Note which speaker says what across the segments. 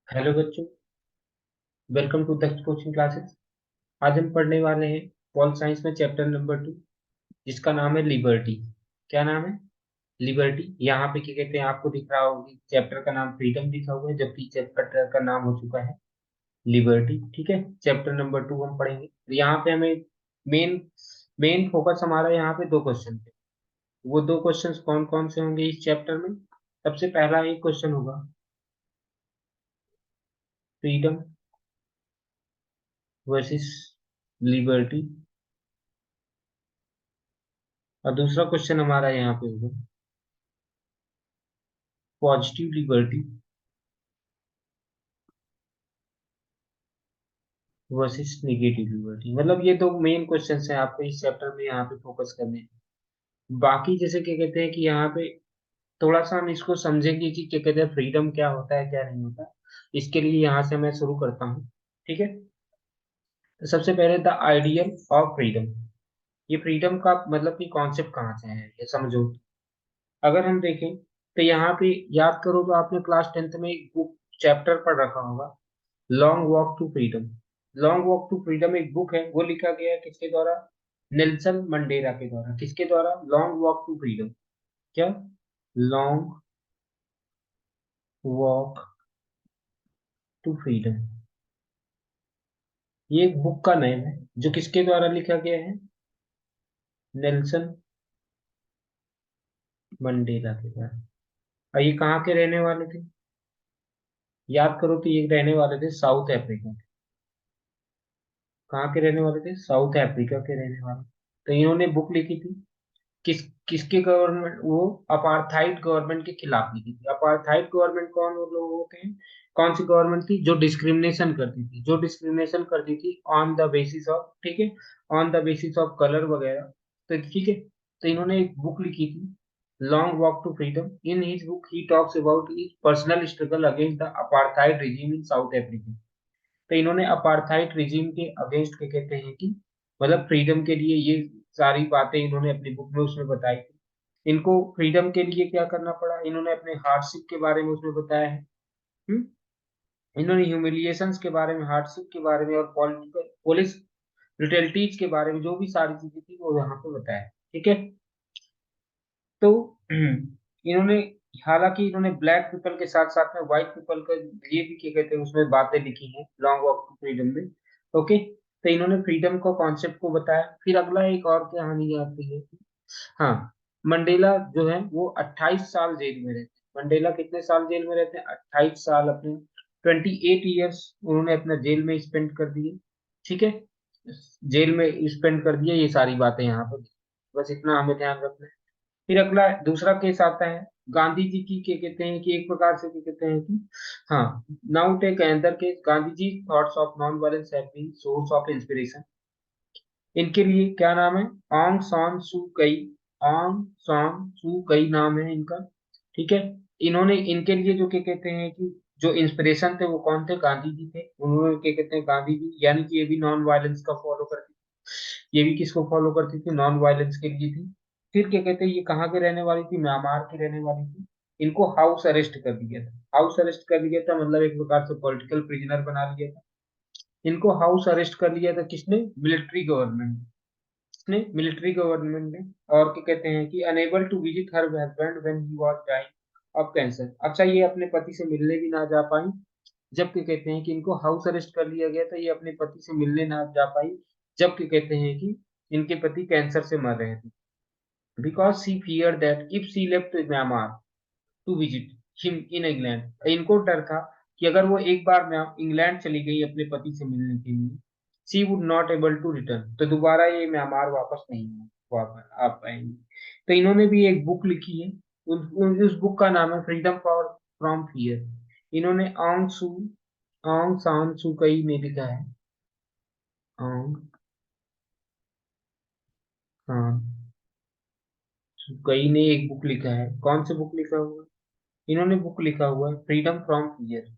Speaker 1: Hello बच्चों, welcome to the coaching classes. आज हम पढ़ने वाले हैं पॉल साइंस में चैप्टर नंबर 2, जिसका नाम है लिबर्टी। क्या नाम है? लिबर्टी। यहाँ पे क्या कहते हैं, आपको दिख रहा होगा कि चैप्टर का नाम फ्रीडम लिखा हुआ है, जबकि चैप्टर का नाम हो चुका है लिबर्टी। ठीक है, चैप्टर नंबर 2 हम पढ़ेंगे। तो यहाँ पे हमें मेन मेन फोकस हमारा यहाँ पे दो क्वेश्चन पे। वो दो क्वेश्चन कौन कौन से होंगे इस चैप्टर में? सबसे पहला एक क्वेश्चन होगा फ्रीडम वर्सेस लिबर्टी, और दूसरा क्वेश्चन हमारा यहाँ पे होगा positive liberty versus negative liberty. मतलब ये दो मेन क्वेश्चंस हैं आपको इस चैप्टर में यहाँ पे फोकस करने हैं। बाकी जैसे क्या कहते हैं कि यहाँ पे थोड़ा सा हम इसको समझेंगे कि क्या कहते हैं फ्रीडम क्या होता है क्या नहीं होता। इसके लिए यहाँ से मैं शुरू करता हूँ। ठीक है, तो सबसे पहले द आइडियल ऑफ फ्रीडम। ये फ्रीडम का मतलब कि कॉन्सेप्ट कहाँ से है ये समझो। अगर हम देखें तो यहाँ पे याद करो तो आपने क्लास 10th में एक बुक चैप्टर पढ़ रखा होगा, long walk to freedom. Long walk to freedom एक बुक है, वो लिखा गया है किसके द्वारा? नेल्सन मंडेला के द्वारा। किसके द्वारा? Long walk to Freedom. क्या? Long walk to Freedom. ये एक बुक का नेम है जो किसके द्वारा लिखा गया है? नेल्सन मंडेला के द्वारा। और ये कहाँ के रहने वाले थे? याद करो तो ये रहने वाले थे साउथ अफ्रीका के। कहाँ के रहने वाले थे? साउथ अफ्रीका के रहने वाले। तो इन्होंने बुक लिखी थी किस किसके गवर्नमेंट, वो अपार्थाइड गवर्नमेंट के खिलाफ लिखी थी। अपार्थाइड गवर्नमेंट कौन वो लोग होते हैं? कौन सी गवर्नमेंट थी? जो डिस्क्रिमिनेशन करती थी, जो डिस्क्रिमिनेशन करती थी ऑन द बेसिस ऑफ, ठीक है, on the basis of colour वगैरह। तो ठीक है, तो इन्होंने एक बुक लिखी थी long walk to freedom. In his book he talks about his personal struggle against the apartheid regime in South Africa. तो इन्होंने अपार्थाइड रिजीम के अगेंस्ट के कहते हैं कि मतलब फ्रीडम के लिए ये सारी बातें इन्होंने अपनी बुक में उसमें बताई थी। इनको फ्रीडम के लिए क्या करना पड़ा, इन्होंने अपने हार्डशिप के बारे में उसमें बताया है। हम्म? इन्होंने ह्यूमिलिएशंस के बारे में, हार्डशिप के बारे में और पॉलिटिकल पुलिस ब्रुटलिटीज के बारे में जो भी सारी चीजें थी वो यहाँ पे बताया है। ठीक है, तो इन्होंने, हालांकि इन्होंने ब्लैक पीपल के साथ साथ में व्हाइट पीपल के लिए भी क्या कहते हैं उसमें बातें लिखी हैं लॉन्ग वॉक टू फ्रीडम में। ओके, तो इन्होंने फ्रीडम को कॉन्सेप्ट को बताया। फिर अगला एक और कहानी आती है। हाँ, मंडेला जो है वो 28 साल जेल में रहते हैं। मंडेला कितने साल जेल में रहते हैं? 28 साल। अपने 28 ईयर्स उन्होंने अपना जेल में स्पेंड कर दिए। ठीक है, जेल में स्पेंड कर दिए, ये सारी बातें यहाँ पर। बस इतना हमें ध्यान रखना है। फिर अगला दूसरा केस आता है गांधी जी की। क्या कहते हैं कि एक प्रकार से क्या कहते हैं कि, हाँ, now take another case Gandhi ji thoughts of non violence have been source of inspiration. इनके लिए क्या नाम है? आंग सान सू कई। आंग सान सू कई नाम है इनका। ठीक है, इन्होंने इनके लिए जो क्या कहते हैं कि जो इंस्पिरेशन थे वो कौन थे? गांधी जी थे। उन्होंने क्या कहते हैं गांधी जी, यानी कि ये भी नॉन वायलेंस का फॉलो करती थी। ये भी किसको फॉलो करती थी? नॉन वायलेंस के लिए थी। फिर क्या कहते हैं, ये कहाँ के रहने वाली थी? म्यांमार की रहने वाली थी। इनको हाउस अरेस्ट कर दिया था। हाउस अरेस्ट कर लिया था मतलब एक प्रकार से पॉलिटिकल प्रिजनर बना लिया था। इनको हाउस अरेस्ट कर लिया था किसने? मिलिट्री गवर्नमेंट ने। मिलिट्री गवर्नमेंट ने। और क्या कहते हैं कि unable to visit her husband when he was dying of cancer. अच्छा, ये अपने पति से मिलने भी ना जा पाई। जब क्या कहते हैं कि इनको हाउस अरेस्ट कर लिया गया था, ये अपने पति से मिलने ना जा पाई। जब क्या कहते हैं कि इनके पति कैंसर से मर रहे थे। Because she fear that if she left Myanmar to visit him in England. इनको डर था कि अगर वो एक बार इंग्लैंड चली गई अपने पति से मिलने के लिए, she would not able to return, तो दोबारा ये म्यांमार वापस नहीं वापस आ पाएंगे। तो इन्होंने भी एक बुक लिखी है। उस बुक का नाम है फ्रीडम फॉर फ्रॉम फियर। इन्होंने आंग सान सू कई ने लिखा है। आंग सान सू कई ने एक बुक लिखा है। कौन सा बुक लिखा हुआ है? इन्होंने बुक लिखा हुआ है फ्रीडम फ्रॉम फियर।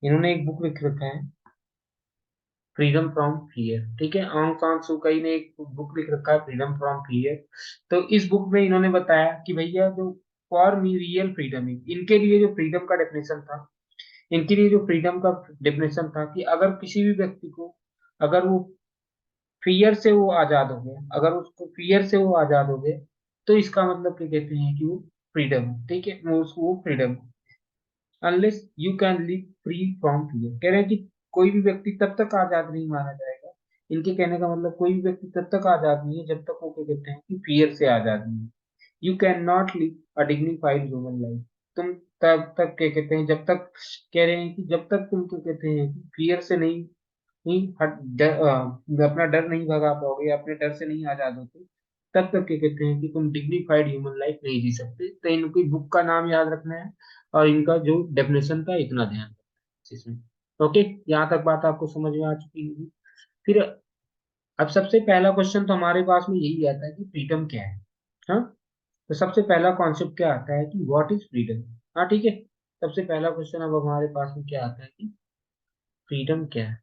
Speaker 1: इन्होंने एक बुक लिख रखा है फ्रीडम फ्रॉम फियर, ठीक है। ऑंग सांग सू की ने एक बुक लिख रखा है फ्रीडम फ्रॉम फियर। तो इस बुक में इन्होंने बताया कि भैया जो फॉर मी रियल फ्रीडम है, इनके लिए जो फ्रीडम का डेफिनेशन था, इनके लिए जो फ्रीडम का डेफिनेशन था कि अगर किसी भी व्यक्ति को, अगर वो फियर से वो आजाद हो गया, अगर उसको फियर से वो आजाद हो गए, तो इसका मतलब क्या कहते हैं कि वो फ्रीडम है, ठीक है, वो उसको वो freedom. Unless you can live free from fear, कह रहे हैं कि कोई भी व्यक्ति तब तक आजाद नहीं माना जाएगा। इनके कहने का मतलब कोई भी व्यक्ति तब तक आजाद नहीं है जब तक वो क्या कहते हैं कि फियर से आजाद नहीं है। You can not live a dignified human life. तुम तब तक क्या कहते हैं, जब तक, कह रहे हैं कि जब तक तुम क्या कहते हैं कि फियर से नहीं, नहीं अपना डर नहीं भगा पाओगे, या अपने डर से नहीं आजाद होते, तब तक क्या कहते हैं कि तुम डिग्निफाइड ह्यूमन लाइफ नहीं जी सकते। तो इनकी बुक का नाम याद रखना है, और इनका जो डेफिनेशन था इतना ध्यान रखना है इसमें। ओके, यहाँ तक बात आपको समझ में आ चुकी होगी। फिर अब सबसे पहला क्वेश्चन तो हमारे पास में यही आता है कि फ्रीडम क्या है। हाँ, तो सबसे पहला कॉन्सेप्ट क्या आता है कि व्हाट इज फ्रीडम। हाँ ठीक है, सबसे पहला क्वेश्चन अब हमारे पास में क्या आता है कि फ्रीडम क्या है।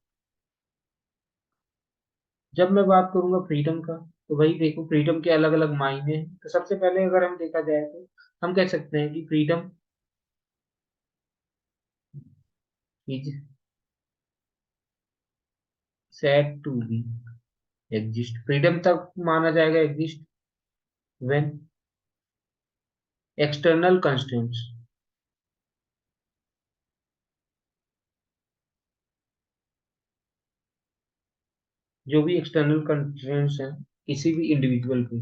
Speaker 1: जब मैं बात करूंगा फ्रीडम का, तो भाई देखो फ्रीडम के अलग अलग मायने हैं। तो सबसे पहले अगर हम देखा जाए तो हम कह सकते हैं कि freedom is said to be exist. Freedom तक माना जाएगा एग्जिस्ट व्हेन एक्सटर्नल कंस्ट्रेंट्स, जो भी एक्सटर्नल कंस्ट्रेंट्स हैं किसी भी इंडिविजुअल पे,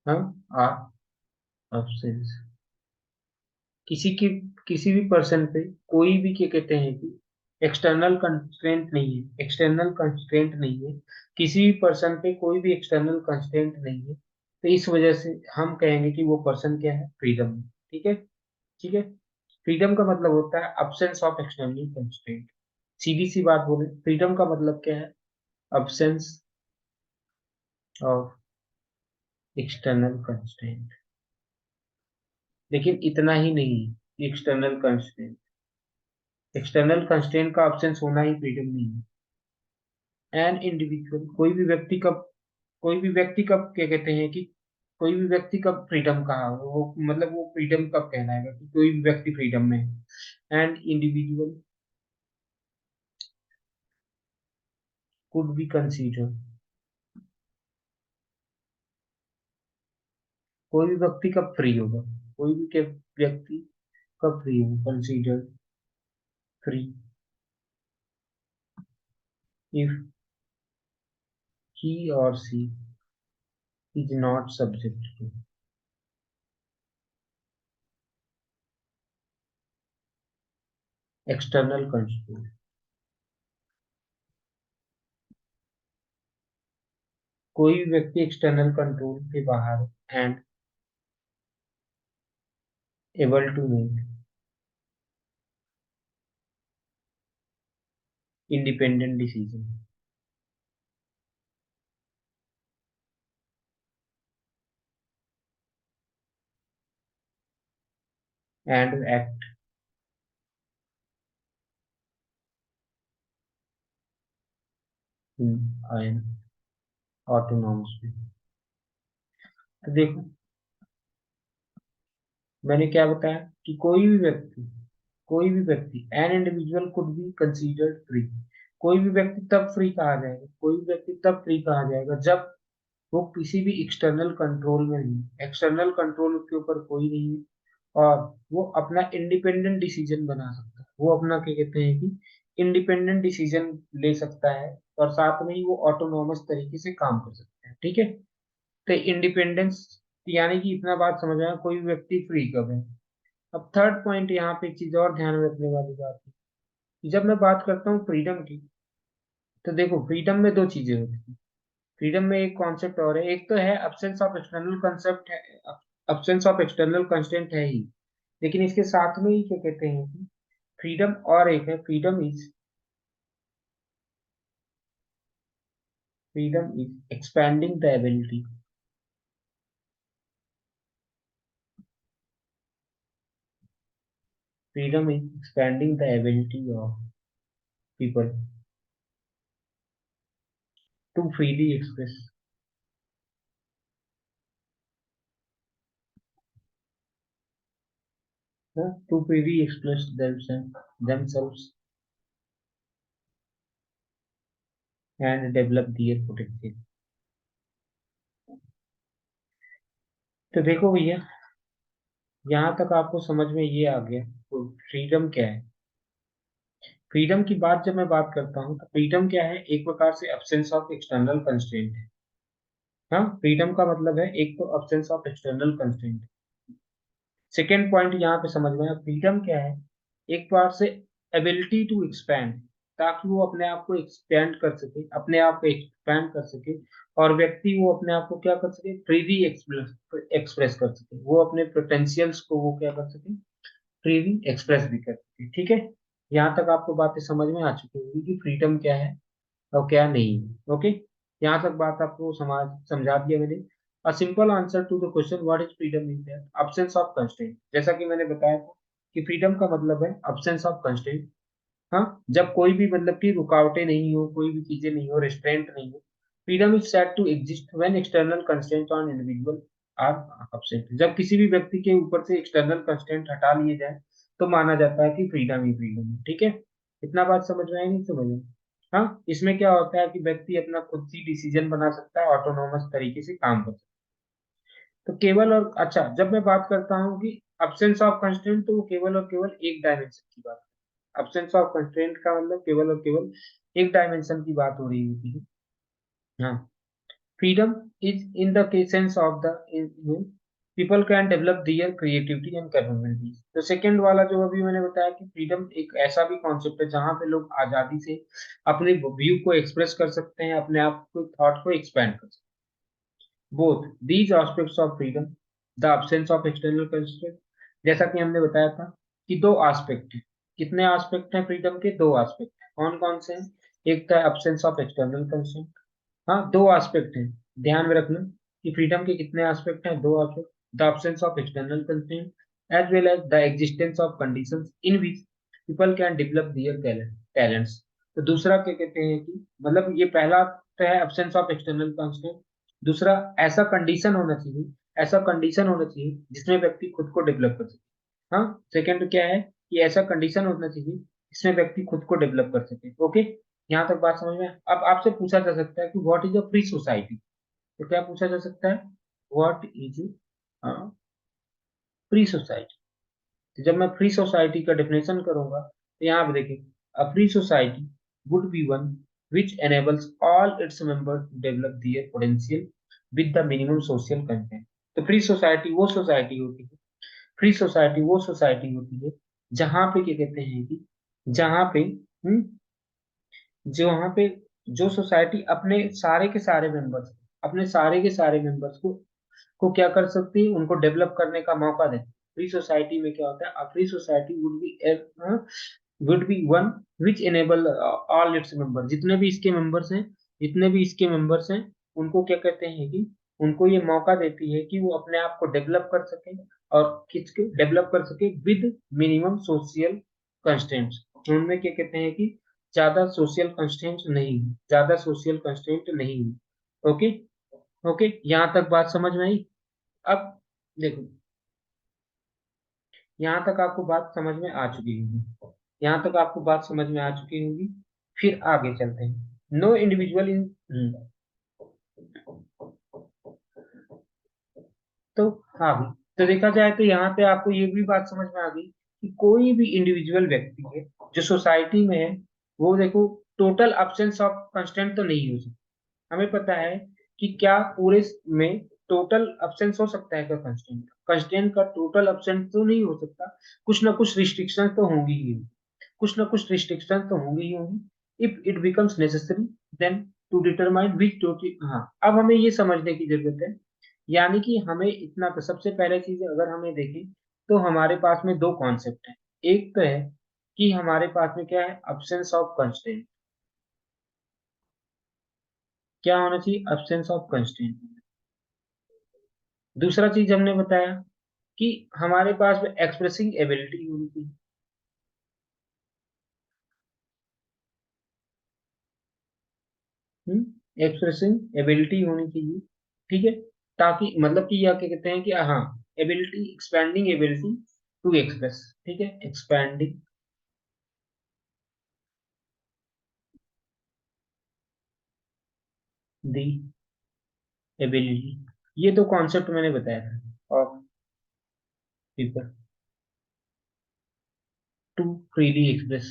Speaker 1: हम आर अब्सेंस, किसी की, किसी भी पर्सन पे कोई भी क्या कहते हैं कि एक्सटर्नल कंस्ट्रेंट नहीं है, एक्सटर्नल कंस्ट्रेंट नहीं है, किसी भी पर्सन पे कोई भी एक्सटर्नल कंस्ट्रेंट नहीं है, तो इस वजह से हम कहेंगे कि वो पर्सन क्या है, फ्रीडम है। ठीक है, ठीक है। फ्रीडम का मतलब होता है अब्सेंस ऑफ एक्सटर्नल कंस्ट्रेंट। सीधी सी बात बोले, फ्रीडम का मतलब क्या है, अब्सेंस ऑफ एक्सटर्नल कंस्ट्रेंट। लेकिन इतना ही नहीं, एक्सटर्नल कंस्ट्रेंट, एक्सटर्नल कंस्ट्रेंट का अब्सेंस होना ही फ्रीडम नहीं है। एन इंडिविजुअल, कोई भी व्यक्ति कब, कोई भी व्यक्ति कब क्या कहते हैं कि कोई भी व्यक्ति कब फ्रीडम कहा, वो मतलब वो फ्रीडम कब कहलाएगा कि कोई भी व्यक्ति फ्रीडम में है। And individual could B consider, कोई भी व्यक्ति कब फ्री होगा, कोई भी व्यक्ति कब फ्री होगा, कंसीडर फ्री इफ ही और she is not subject to external control. कोई भी व्यक्ति एक्सटर्नल कंट्रोल के बाहर and able to make independent decision and act in an autonomous way. तो देखो, मैंने क्या बताया कि कोई भी व्यक्ति an individual could be considered free. कोई भी व्यक्ति तब फ्री कहा जाएगा, कोई भी व्यक्ति तब फ्री कहा जाएगा जब वो किसी भी एक्सटर्नल कंट्रोल में नहीं, एक्सटर्नल कंट्रोल उसके ऊपर कोई नहीं है, और वो अपना इंडिपेंडेंट डिसीजन बना सकता है। वो अपना क्या कहते हैं कि इंडिपेंडेंट डिसीजन ले सकता है, और साथ में ही वो ऑटोनॉमस तरीके से काम कर सकता है। ठीक है, तो इंडिपेंडेंस, यानी कि इतना बात समझ आया कोई भी व्यक्ति फ्री कब है। अब थर्ड पॉइंट, यहाँ पे एक चीज और ध्यान में रखने वाली बात है कि जब मैं बात करता हूँ फ्रीडम की, तो देखो फ्रीडम में दो चीजें होती हैं। फ्रीडम में एक कॉन्सेप्ट और है, एक तो है अब्सेंस ऑफ एक्सटर्नल कंसेप्ट है, अब्सेंस ऑफ एक्सटर्नल कंस्ट्रेंट है ही, लेकिन इसके साथ में ही क्या कहते हैं कि फ्रीडम और एक है, freedom is expanding the ability, freedom is expanding the ability of people to freely express, to freely express themselves and develop their potential. तो देखो भैया, यहाँ तक आपको समझ में ये आ गया तो फ्रीडम क्या है। फ्रीडम की बात जब मैं बात करता हूँ तो फ्रीडम क्या है, एक प्रकार से अब्सेंस ऑफ एक्सटर्नल कंस्ट्रेंट है। हाँ, फ्रीडम का मतलब है एक तो absence of external constraint. Second point यहाँ पे समझ में आया, फ्रीडम क्या है, एक बार से एबिलिटी टू एक्सपैंड, ताकि वो अपने आप को एक्सपैंड कर सके, अपने आप को एक्सपैंड कर सके, और व्यक्ति वो अपने आप को क्या कर सके, फ्रीली एक्सप्रेस कर सके, वो अपने पोटेंशियल्स को वो क्या कर सके, फ्रीली एक्सप्रेस भी कर सके। ठीक है, यहाँ तक आपको बातें समझ में आ चुकी होगी कि फ्रीडम क्या है और क्या नहीं है। ओके, यहाँ तक बात आपको समझा दिया मैंने। A simple answer to the question what is freedom is that absence of constraint, जैसा कि मैंने बताया था कि फ्रीडम का मतलब है अब्सेंस ऑफ कंस्ट्रेंट। हाँ, जब कोई भी मतलब की रुकावटें नहीं हो, कोई भी चीजें नहीं हो, रेस्ट्रेंट नहीं हो। Freedom is said to exist when external constraint on individual are absent, जब किसी भी व्यक्ति के ऊपर से एक्सटर्नल कंस्ट्रेंट हटा लिए जाए तो माना जाता है कि फ्रीडम ही फ्रीडम है। ठीक है, इतना बात समझ में आई, नहीं समझ में? हाँ, इसमें क्या होता है कि व्यक्ति अपना खुद ही डिसीजन बना सकता है, ऑटोनोमस तरीके से काम कर सकता है। तो केवल और अच्छा, जब मैं बात करता हूँ कि अब्सेंस ऑफ कंस्ट्रेंट, तो वो केवल और केवल एक डायमेंशन की बात, अब्सेंस ऑफ कंस्ट्रेंट का मतलब केवल और केवल एक डायमेंशन की बात हो रही होती है। हाँ, freedom is in the sense of the people can develop their creativity and capabilities. तो सेकंड वाला जो अभी मैंने बताया कि फ्रीडम एक ऐसा भी कॉन्सेप्ट है जहां पे लोग आजादी से अपने व्यू को एक्सप्रेस कर सकते हैं, अपने आप को, थॉट को एक्सपैंड कर सकते हैं। Both these aspects of freedom, the absence of external constraint, जैसा कि हमने बताया था कि दो एस्पेक्ट है। कितने एस्पेक्ट हैं फ्रीडम के? दो एस्पेक्ट हैं। कौन कौन से हैं? एक था अब्सेंस ऑफ एक्सटर्नल कंस्ट्रेंट। हाँ, दो एस्पेक्ट हैं, ध्यान में रखना कि फ्रीडम के कितने एस्पेक्ट हैं, दो aspect. The absence of external constraint as well as the existence of conditions in which people can develop their talents. तो दूसरा क्या कहते हैं कि मतलब ये पहला तो है अब्सेंस ऑफ एक्सटर्नल कंस्ट्रेंट, दूसरा ऐसा कंडीशन होना चाहिए, ऐसा कंडीशन होना चाहिए जिसमें व्यक्ति खुद को डेवलप कर सके। हाँ, सेकंड क्या है कि ऐसा कंडीशन होना चाहिए जिसमें व्यक्ति खुद को डेवलप कर सके। ओके, यहाँ तक बात समझ में अब आपसे पूछा जा सकता है कि what is a free society. तो क्या पूछा जा सकता है, व्हाट इज फ्री सोसाइटी। तो जब मैं फ्री सोसाइटी का डेफिनेशन करूंगा तो यहाँ पे देखिए, अ free society would be one which enables all its members to develop their potential with the minimum social consent। तो फ्री सोसाइटी वो सोसाइटी होती है, फ्री सोसाइटी वो सोसाइटी होती है जहां पे क्या कहते हैं कि जहां पे जो वहां पे जो सोसाइटी अपने सारे के सारे मेंबर्स, अपने सारे के सारे मेंबर्स को क्या कर सकती है, उनको डेवलप करने का मौका देती है। फ्री सोसाइटी में क्या होता है, free society would be one which enable all its member, जितने भी इसके मेंबर्स हैं, जितने भी इसके मेंबर्स हैं, उनको क्या कहते हैं कि उनको ये मौका देती है कि वो अपने आप को डेवलप कर सके, और किसके डेवलप कर सके, विद मिनिमम सोशल कंस्ट्रेंट्स। उनमें क्या कहते हैं कि ज्यादा सोशल कंस्ट्रेंट नहीं, ज्यादा सोशल कंस्ट्रेंट नहीं। ओके, ओके, यहाँ तक बात समझ में आई। अब देखो, यहाँ तक आपको बात समझ में आ चुकी होगी, यहाँ तक आपको बात समझ में आ चुकी होगी। फिर आगे चलते हैं। नो इंडिविजुअल इन, तो हाँ भी, तो देखा जाए तो यहाँ पे आपको ये भी बात समझ में आ गई कि कोई भी इंडिविजुअल व्यक्ति है जो सोसाइटी में है, वो देखो टोटल अब्सेंस ऑफ कंस्टेंट तो नहीं हो सकता। हमें पता है कि क्या पूरे में टोटल अब्सेंस हो सकता है क्या कंस्टेंट, कंस्टेंट का टोटल अब्सेंट तो नहीं हो सकता, कुछ ना कुछ रिस्ट्रिक्शन तो होंगी ही, कुछ ना कुछ रिस्ट्रिक्शन तो होंगी ही होंगी। If it becomes necessary then to determine which total. हाँ, अब हमें ये समझने की जरूरत है, यानी कि हमें इतना तो सबसे पहले चीज अगर हमें देखें तो हमारे पास में दो कॉन्सेप्ट हैं। एक तो है कि हमारे पास में क्या है, अब्सेंस ऑफ कंस्टेंट। क्या होना चाहिए, अब्सेंस ऑफ कंस्टेंट। दूसरा चीज हमने बताया कि हमारे पास में एक्सप्रेसिंग एबिलिटी होनी चाहिए। एक्सप्रेसिंग एबिलिटी होनी चाहिए, ठीक है, ताकि मतलब कि यह क्या कहते हैं कि हाँ, ability, expanding ability to express, ठीक है, एक्सपेंडिंग दी एबिलिटी, ये दो कॉन्सेप्ट मैंने बताया था of people to freely express,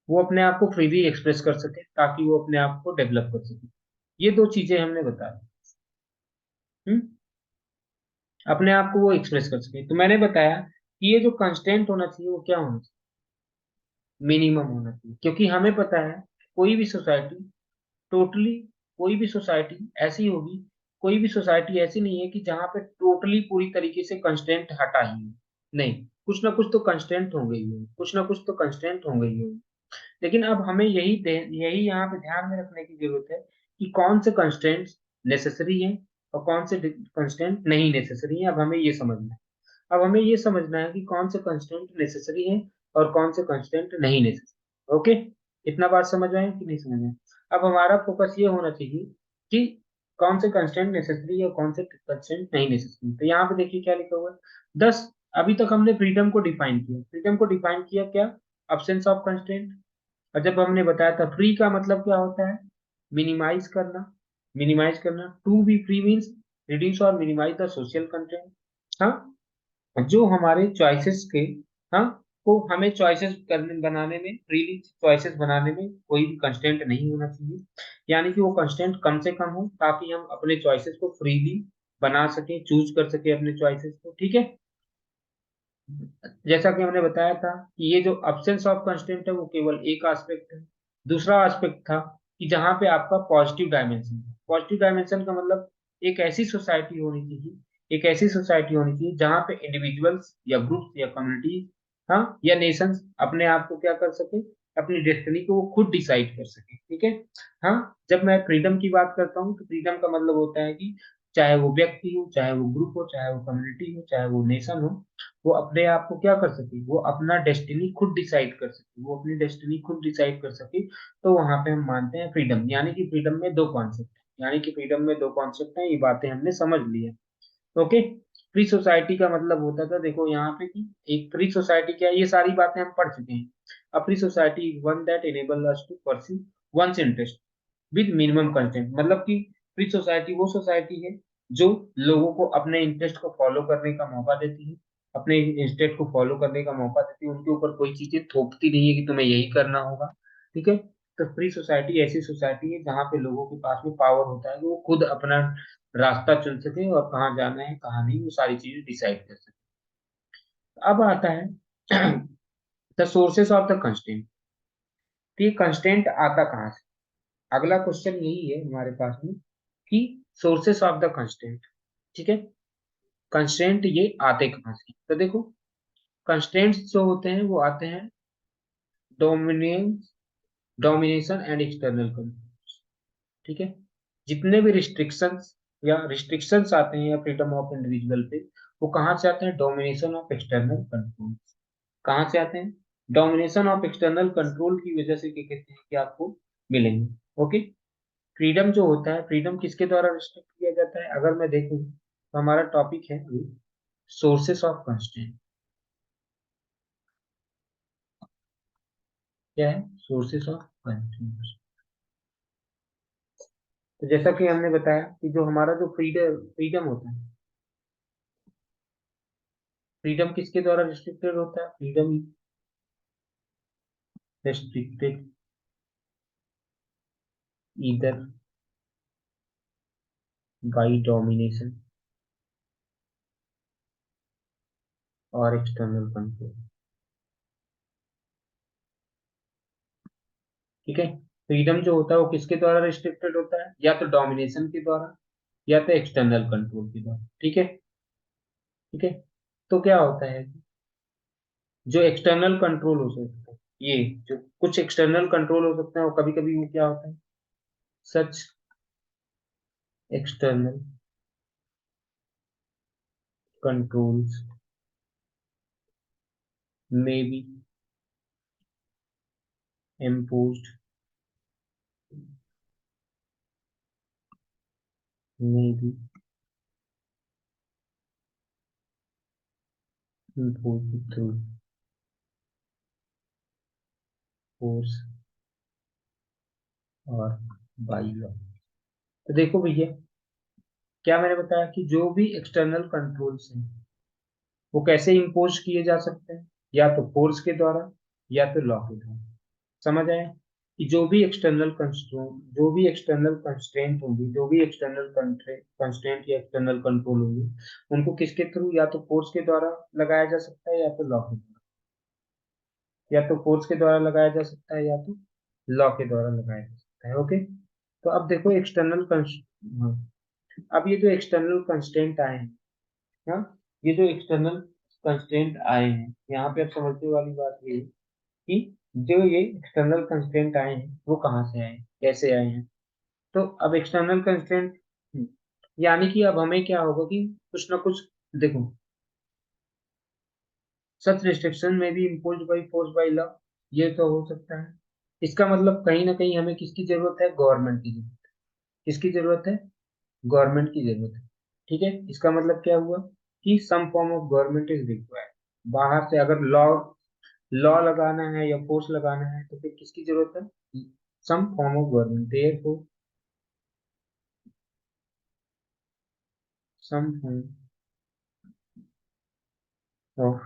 Speaker 1: वो अपने आप को फ्रीली एक्सप्रेस कर सके ताकि वो अपने आप को डेवलप कर सके, ये दो चीजें हमने बताया। हम्म, अपने आप को वो एक्सप्रेस कर सके, तो मैंने बताया कि ये जो कंस्टेंट होना चाहिए वो क्या होना चाहिए, मिनिमम होना चाहिए, क्योंकि हमें पता है कोई भी सोसाइटी टोटली, कोई भी सोसाइटी ऐसी होगी, कोई भी सोसाइटी ऐसी नहीं है कि जहाँ पे टोटली पूरी तरीके से कंस्टेंट हटा ही हो। नहीं, कुछ ना कुछ तो कंस्टेंट होंगे ही होंगे, कुछ ना कुछ तो कंस्टेंट होंगे ही होंगे। लेकिन अब हमें यही यहाँ पे ध्यान में रखने की जरूरत है कि कौन से कंस्टेंट्स नेसेसरी हैं और कौन से कंस्टेंट नहीं नेसेसरी हैं। अब हमें ये समझना है, अब हमें ये समझना है कि कौन से कंस्टेंट नेसेसरी है और कौन से कंस्टेंट नहीं नेसेसरी। ओके, इतना बात समझ आए कि नहीं समझ आए? अब हमारा फोकस ये होना चाहिए कि कौन से कंस्टेंट नेसेसरी है और कौन से कंस्टेंट नहीं नेसेसरी। तो यहाँ पे देखिए क्या लिखा हुआ है, 10। अभी तक हमने फ्रीडम को डिफाइन किया, फ्रीडम को डिफाइन किया क्या, अब्सेंस ऑफ कंस्टेंट। और जब हमने बताया था फ्री का मतलब क्या होता है, मिनिमाइज करना, मिनिमाइज करना, to be free means reduce और मिनिमाइज द सोशल कंटेंट। हाँ, जो हमारे चॉइसेस के, हाँ, को हमें चॉइसेस करने बनाने में, फ्रीली चॉइसेस बनाने में कोई भी कंस्टेंट नहीं होना चाहिए, यानी कि वो कंस्टेंट कम से कम हो ताकि हम अपने चॉइसेस को फ्रीली बना सके, चूज कर सके अपने चॉइसेस को, ठीक है। जैसा कि हमने बताया था कि ये जो अब्सेंस ऑफ कंस्टेंट है वो केवल एक एस्पेक्ट है। दूसरा एस्पेक्ट था कि जहां पे आपका पॉजिटिव डायमेंशन है। पॉजिटिव डायमेंशन का मतलब एक ऐसी सोसाइटी होनी चाहिए, एक ऐसी सोसाइटी होनी चाहिए जहां पे इंडिविजुअल्स या ग्रुप्स या कम्युनिटीज, हाँ, या नेशंस अपने आप को क्या कर सके, अपनी डेस्टिनी को वो खुद डिसाइड कर सके, ठीक है। हाँ, जब मैं फ्रीडम की बात करता हूँ तो फ्रीडम का मतलब होता है कि चाहे वो व्यक्ति हो, चाहे वो ग्रुप हो, चाहे वो कम्युनिटी हो, चाहे वो नेशन हो, वो अपने आप को क्या कर सके, वो अपना डेस्टिनी खुद डिसाइड कर सके, वो अपनी डेस्टिनी खुद डिसाइड कर सके। तो वहां पे हम मानते हैं फ्रीडम, यानी कि फ्रीडम में दो कॉन्सेप्ट है, यानी कि फ्रीडम में दो कॉन्सेप्ट हैं, ये बातें हमने समझ ली है। ओके, फ्री सोसाइटी का मतलब होता था, देखो यहाँ पे कि एक फ्री सोसाइटी क्या है, ये सारी बातें हम पढ़ चुके हैं। A free society is one that enable us to pursue one's interest with minimum content, मतलब कि फ्री सोसाइटी वो सोसाइटी है जो लोगों को अपने इंटरेस्ट को फॉलो करने का मौका देती है, अपने इंटरेस्ट को फॉलो करने का मौका देती है, उनके ऊपर कोई चीजें थोपती नहीं है कि तुम्हें यही करना होगा, ठीक है। तो फ्री सोसाइटी ऐसी सोसाइटी है जहाँ पे लोगों के पास में पावर होता है कि वो खुद अपना रास्ता चुन सके और कहाँ जाना है कहाँ नहीं, वो सारी चीजें डिसाइड कर सके। अब आता है the sources of the constant, तो ये कंस्टेंट आता कहाँ से, अगला क्वेश्चन यही है हमारे पास में कि सोर्सेस ऑफ द कंस्टेंट, ठीक है, कंस्टेंट ये आते कहाँ से। तो देखो, कंस्टेंट्स जो होते हैं वो आते हैं dominance, domination and external control, ठीक है। जितने भी रिस्ट्रिक्शंस या रिस्ट्रिक्शंस आते हैं या फ्रीडम ऑफ इंडिविजुअल पे, वो कहाँ से आते हैं, डोमिनेशन ऑफ एक्सटर्नल कंट्रोल, कहाँ से आते हैं, डोमिनेशन ऑफ एक्सटर्नल कंट्रोल की वजह से क्या कहते हैं कि आपको मिलेंगे। ओके, फ्रीडम जो होता है, फ्रीडम किसके द्वारा रिस्ट्रिक्ट किया जाता है, अगर मैं देखूं तो हमारा टॉपिक है अभी सोर्सेस ऑफ कंस्ट्रेंट। क्या है सोर्सेस ऑफ कंस्ट्रेंट? तो जैसा कि हमने बताया कि जो हमारा जो फ्रीडम फ्रीडम होता है, फ्रीडम किसके द्वारा रिस्ट्रिक्टेड होता है, freedom restricted either by domination और एक्सटर्नल कंट्रोल, ठीक है। फ्रीडम जो होता है वो किसके द्वारा रिस्ट्रिक्टेड होता है, या तो डोमिनेशन के द्वारा या तो एक्सटर्नल कंट्रोल के द्वारा, ठीक है, ठीक है। तो क्या होता है, जो एक्सटर्नल कंट्रोल हो सकता है, ये जो कुछ एक्सटर्नल कंट्रोल हो सकते हैं वो कभी कभी वो क्या होता है, such external controls may be imposed may be imposed through force और by law। तो देखो भैया, क्या मैंने बताया कि जो भी एक्सटर्नल कंट्रोल्स हैं वो कैसे इम्पोज किए जा सकते हैं, या तो फोर्स के द्वारा या तो लॉ के द्वारा। समझ आया कि जो भी एक्सटर्नल कंस्ट्रोल, जो भी एक्सटर्नल कंस्ट्रेंट होंगी, जो भी एक्सटर्नल कंस्ट्रेंट या एक्सटर्नल कंट्रोल होंगे, उनको किसके थ्रू, या तो फोर्स के द्वारा लगाया जा सकता है या तो लॉ के द्वारा, या तो फोर्स के द्वारा लगाया जा सकता है या तो लॉ के द्वारा लगाया जा सकता है। ओके, तो अब देखो एक्सटर्नल हाँ, अब ये जो एक्सटर्नल कंस्ट्रेंट आए हैं, हाँ, ये जो एक्सटर्नल कंस्ट्रेंट आए हैं, यहाँ पे अब समझने वाली बात ये है कि जो ये एक्सटर्नल कंस्ट्रेंट आए हैं वो कहाँ से आए हैं, कैसे आए हैं। तो अब एक्सटर्नल कंस्ट्रेंट, यानी कि अब हमें क्या होगा कि कुछ ना कुछ, देखो, सच रिस्ट्रिक्शन में भी impose by force by law, ये तो हो सकता है। इसका मतलब कहीं ना कहीं हमें किसकी जरूरत है, गवर्नमेंट की जरूरत। किसकी जरूरत है, गवर्नमेंट की जरूरत है। ठीक है, इसका मतलब क्या हुआ कि some form of government is required. बाहर से अगर लॉ लॉ लगाना है या फोर्स लगाना है तो फिर किसकी जरूरत है, some form of government. Therefore some form of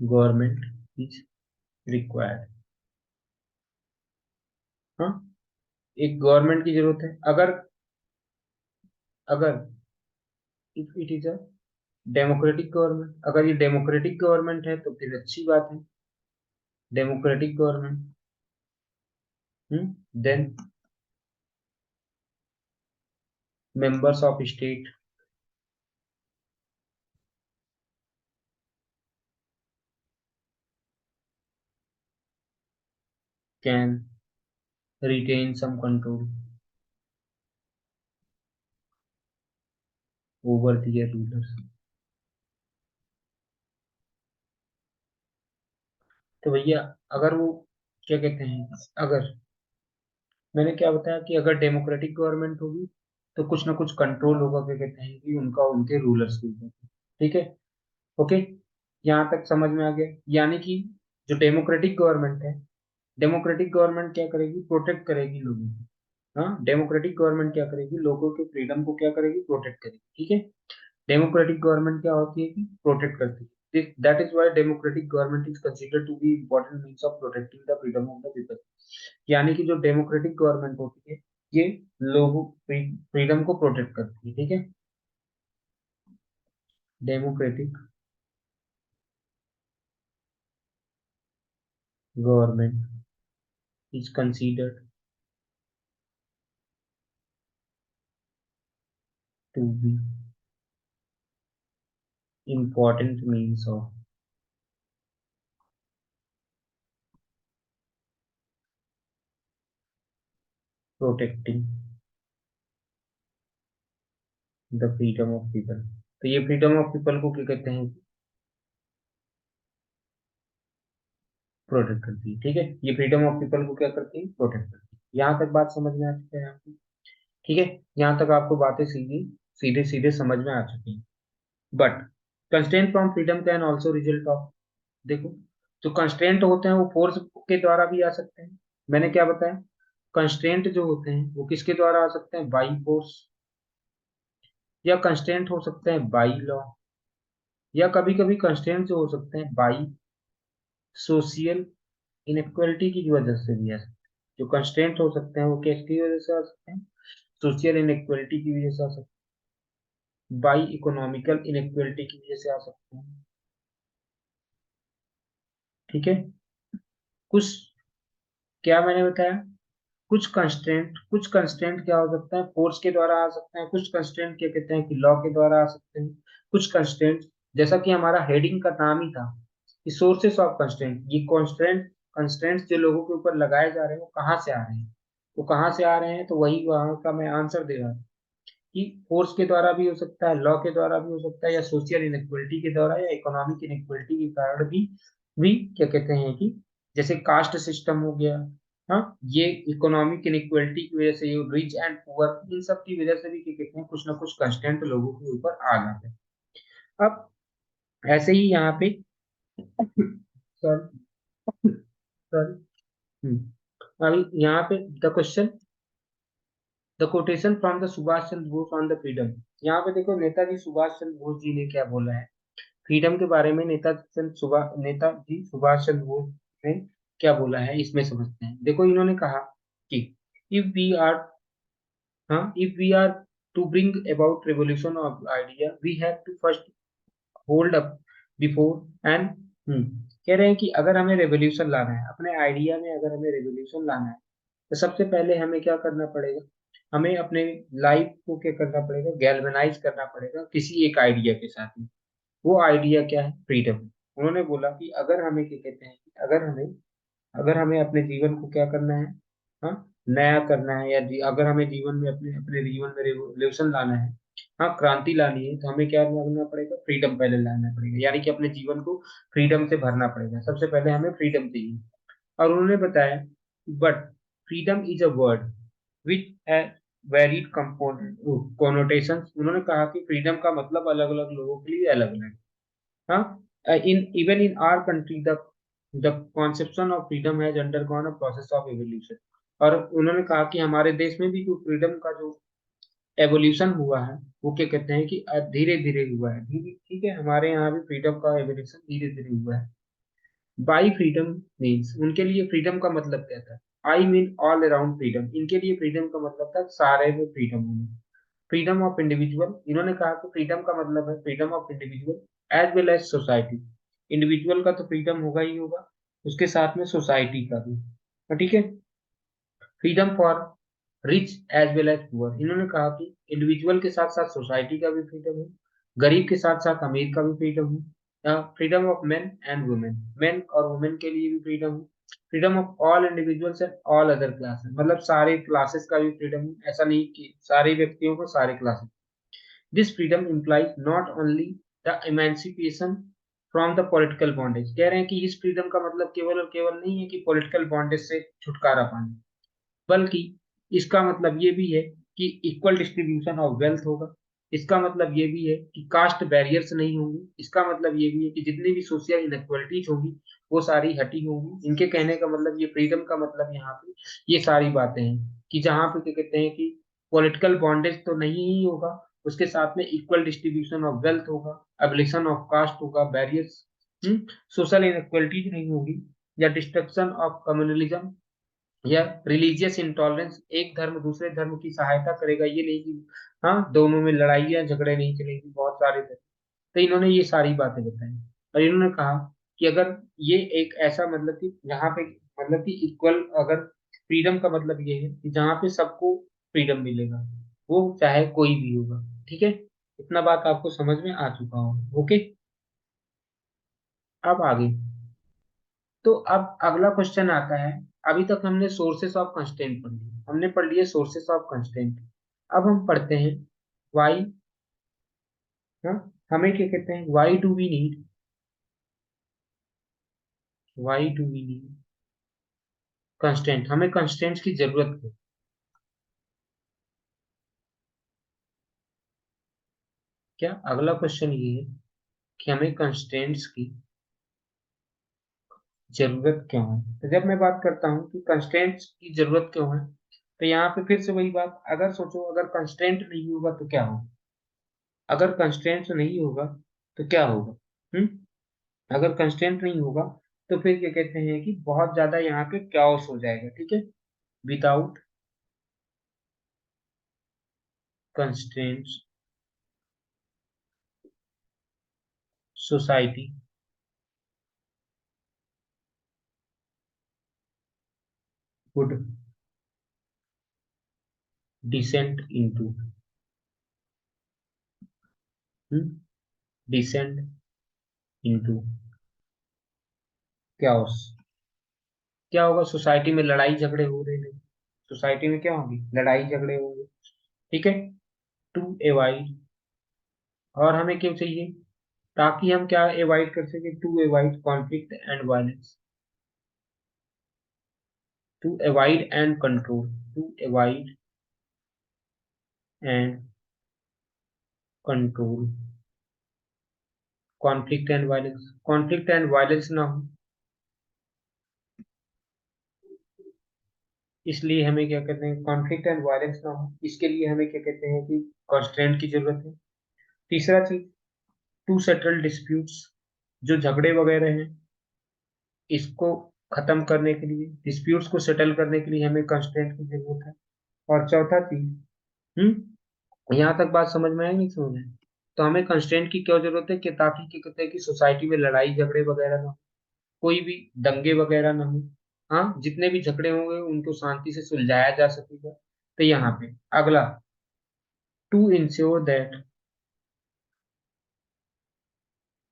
Speaker 1: government is required. हाँ, एक गवर्नमेंट की जरूरत है। अगर अगर if it is a democratic government, अगर ये डेमोक्रेटिक गवर्नमेंट है तो फिर अच्छी बात है, democratic government, then members of state can retain some control over their rulers। तो भैया, अगर वो, क्या कहते हैं, अगर मैंने क्या बताया कि अगर डेमोक्रेटिक गवर्नमेंट होगी तो कुछ ना कुछ कंट्रोल होगा, क्या कहते हैं कि उनका, उनके रूलर्स के ऊपर। ठीक है, ओके, यहाँ तक समझ में आ गया। यानी कि जो डेमोक्रेटिक गवर्नमेंट है, डेमोक्रेटिक गवर्नमेंट क्या करेगी, प्रोटेक्ट करेगी लोगों को। हाँ, डेमोक्रेटिक गवर्नमेंट क्या करेगी, लोगों के फ्रीडम को क्या करेगी, प्रोटेक्ट करेगी। ठीक है, डेमोक्रेटिक गवर्नमेंट क्या होती है कि प्रोटेक्ट करती है। That is why democratic government is considered to be important means of protecting the freedom of the people. यानी कि जो डेमोक्रेटिक गवर्नमेंट होती है ये लोगों फ्रीडम को प्रोटेक्ट करती है। ठीक है, democratic government is considered to be important means of protecting the freedom of people। तो ये फ्रीडम ऑफ पीपल को क्या कहते हैं, प्रोटेक्ट करती है। ठीक है, ये फ्रीडम ऑफ पीपल को क्या करती है, प्रोटेक्ट करती है। यहाँ तक बात समझ में आ चुकी है आपको। ठीक है, यहाँ तक आपको बातें सीधी सीधे सीधे समझ में आ चुकी हैं। But constraint from freedom can also result of, देखो, जो कंस्ट्रेंट होते हैं वो फोर्स के द्वारा भी आ सकते हैं। मैंने क्या बताया, कंस्ट्रेंट जो होते हैं वो किसके द्वारा आ सकते हैं, बाई फोर्स, या कंस्ट्रेंट हो सकते हैं बाई लॉ, या कभी कभी कंस्ट्रेंट जो हो सकते हैं बाई सोशल इनइक्वालिटी की वजह से भी आ सकते हैं। जो कंस्ट्रेंट हो सकते हैं वो किसकी वजह से आ सकते हैं, सोशल इनइक्वालिटी की वजह से आ सकते हैं, बाई इकोनॉमिकल इनइक्वालिटी की वजह से आ सकते हैं। ठीक है, कुछ, क्या मैंने बताया, कुछ कंस्ट्रेंट क्या हो सकता है, फोर्स के द्वारा आ सकते हैं, कुछ कंस्ट्रेंट क्या कहते हैं कि लॉ के द्वारा आ सकते हैं, कुछ कंस्ट्रेंट, जैसा कि हमारा हेडिंग का नाम ही था कि सोर्सेस ऑफ कंस्ट्रेंट, ये कॉन्स्टेंट कंस्ट्रेंट्स जो लोगों के ऊपर लगाए जा रहे हैं वो कहाँ से आ रहे हैं, वो कहाँ से आ रहे हैं, तो वही वहां का मैं आंसर दे रहा था कि फोर्स के द्वारा भी हो सकता है, लॉ के द्वारा भी हो सकता है, या सोशल इनइक्वलिटी के द्वारा, या इकोनॉमिक इनइक्वलिटी के कारण भी क्या कहते हैं कि, जैसे कास्ट सिस्टम हो गया, हाँ, ये इकोनॉमिक इनइक्वालिटी की वजह से, ये रिच एंड पुअर, इन सब की वजह से भी क्या कहते हैं, कुछ ना कुछ कंस्टेंट लोगों के ऊपर आ जाते हैं। अब ऐसे ही यहाँ पे सॉरी सॉरी, अभी यहाँ पे the question, the quotation from the Subhash Chandra Bose on the freedom. यहाँ पे देखो नेताजी सुभाष चंद्र बोस जी ने क्या बोला है फ्रीडम के बारे में। नेताजी सुभाष चंद्र बोस ने क्या बोला है, इसमें समझते हैं। देखो इन्होंने कहा कि इफ वी आर, हाँ, if we are to bring about revolution of idea we have to first hold up before end, कह रहे हैं कि अगर हमें रेवोल्यूशन लाना है अपने आइडिया में, अगर हमें रेवोल्यूशन लाना है तो सबसे पहले हमें क्या करना पड़ेगा, हमें अपने लाइफ को क्या करना पड़ेगा, गैल्वेनाइज करना पड़ेगा किसी एक आइडिया के साथ में। वो आइडिया क्या है, फ्रीडम। उन्होंने बोला कि अगर हमें क्या कहते हैं, अगर हमें अपने जीवन को क्या करना है, हाँ, नया करना है, या अगर हमें जीवन में अपने अपने जीवन में रेवोल्यूशन लाना है, हाँ, क्रांति लानी है, तो हमें क्या करना पड़ेगा, फ्रीडम पहले लाना पड़ेगा, यानी कि अपने जीवन को फ्रीडम से भरना पड़ेगा। सबसे पहले हमें फ्रीडम चाहिए। और उन्होंने बताया, but freedom is a word which varied connotation. उन्होंने कहा कि फ्रीडम का मतलब अलग अलग लोगों के लिए अलग अलग। हाँ, in even in our country the conception of freedom has undergone a process of evolution. और उन्होंने कहा कि हमारे देश में भी जो फ्रीडम का जो एवोल्यूशन हुआ है, वो क्या कहते हैं कि धीरे धीरे हुआ है, धीरे, ठीक है, हमारे यहाँ भी फ्रीडम का एवोल्यूशन धीरे धीरे हुआ है। बाई फ्रीडम मीन्स, उनके लिए फ्रीडम का मतलब क्या था, I mean all around freedom, इनके लिए फ्रीडम का मतलब था सारे में फ्रीडम होना। फ्रीडम ऑफ इंडिविजुअल, इन्होंने कहा कि फ्रीडम का मतलब है freedom of individual as well as society. Individual का तो फ्रीडम होगा ही होगा, उसके साथ में सोसाइटी का भी, तो ठीक है। Freedom for rich as well as poor, इन्होंने कहा कि इंडिविजुअल के साथ साथ सोसाइटी का भी फ्रीडम है, गरीब के साथ साथ अमीर का भी फ्रीडम है। Freedom of main and women, main और वुमेन के लिए भी फ्रीडम है। Freedom of all individuals and all other classes, मतलब सारे क्लासेस का भी फ्रीडम है, ऐसा नहीं कि सारे व्यक्तियों को सारे classes. This freedom implies not only the emancipation from the political bondage, कह रहे हैं कि इस फ्रीडम का मतलब केवल और केवल नहीं है कि पॉलिटिकल बॉन्डेज से छुटकारा पाना, बल्कि इसका मतलब ये भी है कि इक्वल डिस्ट्रीब्यूशन ऑफ वेल्थ होगा। इसका मतलब ये भी है कि कास्ट बैरियर्स नहीं होंगे। इसका मतलब ये भी है कि जितनी भी सोशल इनक्वलिटीज होंगी वो सारी हटी होंगी। इनके कहने का मतलब, ये फ्रीडम का मतलब यहाँ पे ये सारी बातें हैं कि जहाँ पे क्या कहते हैं कि पॉलिटिकल बॉन्डेज तो नहीं ही होगा, उसके साथ में इक्वल डिस्ट्रीब्यूशन ऑफ वेल्थ होगा, एबलिशन ऑफ कास्ट होगा, बैरियर्स, सोशल इनक्वलिटीज नहीं होगी, या डिस्ट्रक्शन ऑफ कम्युनलिज्म या रिलीजियस इंटॉलरेंस, एक धर्म दूसरे धर्म की सहायता करेगा, ये नहीं कि हाँ दोनों में लड़ाइयाँ झगड़े नहीं चलेंगे, बहुत सारे थे। तो इन्होंने ये सारी बातें बताई। और इन्होंने कहा कि अगर ये एक ऐसा मतलब कि यहाँ पे मतलब कि इक्वल, अगर फ्रीडम का मतलब ये है कि जहाँ पे सबको फ्रीडम मिलेगा, वो चाहे कोई भी होगा, ठीक है। इतना बात आपको समझ में आ चुका हो, ओके। अब आगे, तो अब अगला क्वेश्चन आता है। अभी तक हमने सोर्सेस ऑफ कंस्ट्रेंट पढ़ लिए, हमने पढ़ लिए सोर्सेस ऑफ कंस्ट्रेंट। अब हम पढ़ते हैं वाई, हाँ, हमें क्या कहते हैं, why do we need constraint, हमें कंस्ट्रेंट्स की जरूरत है। क्या अगला क्वेश्चन ये है कि हमें कंस्ट्रेंट्स की जरूरत क्यों है। तो जब मैं बात करता हूँ कि कंस्ट्रेंट्स की जरूरत क्यों है, तो यहाँ पे फिर से वही बात, अगर सोचो अगर कंस्ट्रेंट नहीं होगा तो क्या होगा, अगर कंस्ट्रेंट नहीं होगा तो क्या होगा, अगर कंस्टेंट नहीं होगा तो फिर क्या कहते हैं कि बहुत ज्यादा यहाँ पे क्याओस हो जाएगा, ठीक है। Without constants society would descent into, descent into chaos. क्या होगा, सोसाइटी में लड़ाई झगड़े हो रहे हैं, सोसाइटी में क्या होगी, लड़ाई झगड़े होंगे, ठीक है। टू एवाइड, और हमें क्यों चाहिए, ताकि हम क्या एवॉइड कर सके, to avoid conflict and violence, to avoid and control, to avoid and control conflict and violence, conflict and violence ना हो, इसलिए हमें क्या कहते हैं, कॉन्फ्लिक्ट एंड वायलेंस ना हो, इसके लिए हमें क्या कहते हैं कि कंस्ट्रेंट की जरूरत है। तीसरा चीज, टू सेटल डिस्प्यूट्स, जो झगड़े वगैरह हैं इसको खत्म करने के लिए, डिस्प्यूट्स को सेटल करने के लिए हमें कंस्ट्रेंट की जरूरत है। और चौथा चीज, यहाँ तक बात समझ में आई नहीं समझ में? तो हमें कंस्ट्रेंट की क्यों जरूरत है कि ताकि क्या कहते हैं कि सोसाइटी में लड़ाई झगड़े वगैरह ना हो, कोई भी दंगे वगैरह ना हो। हाँ, जितने भी झगड़े होंगे उनको शांति से सुलझाया जा सकेगा। तो यहाँ पे अगला, to ensure that,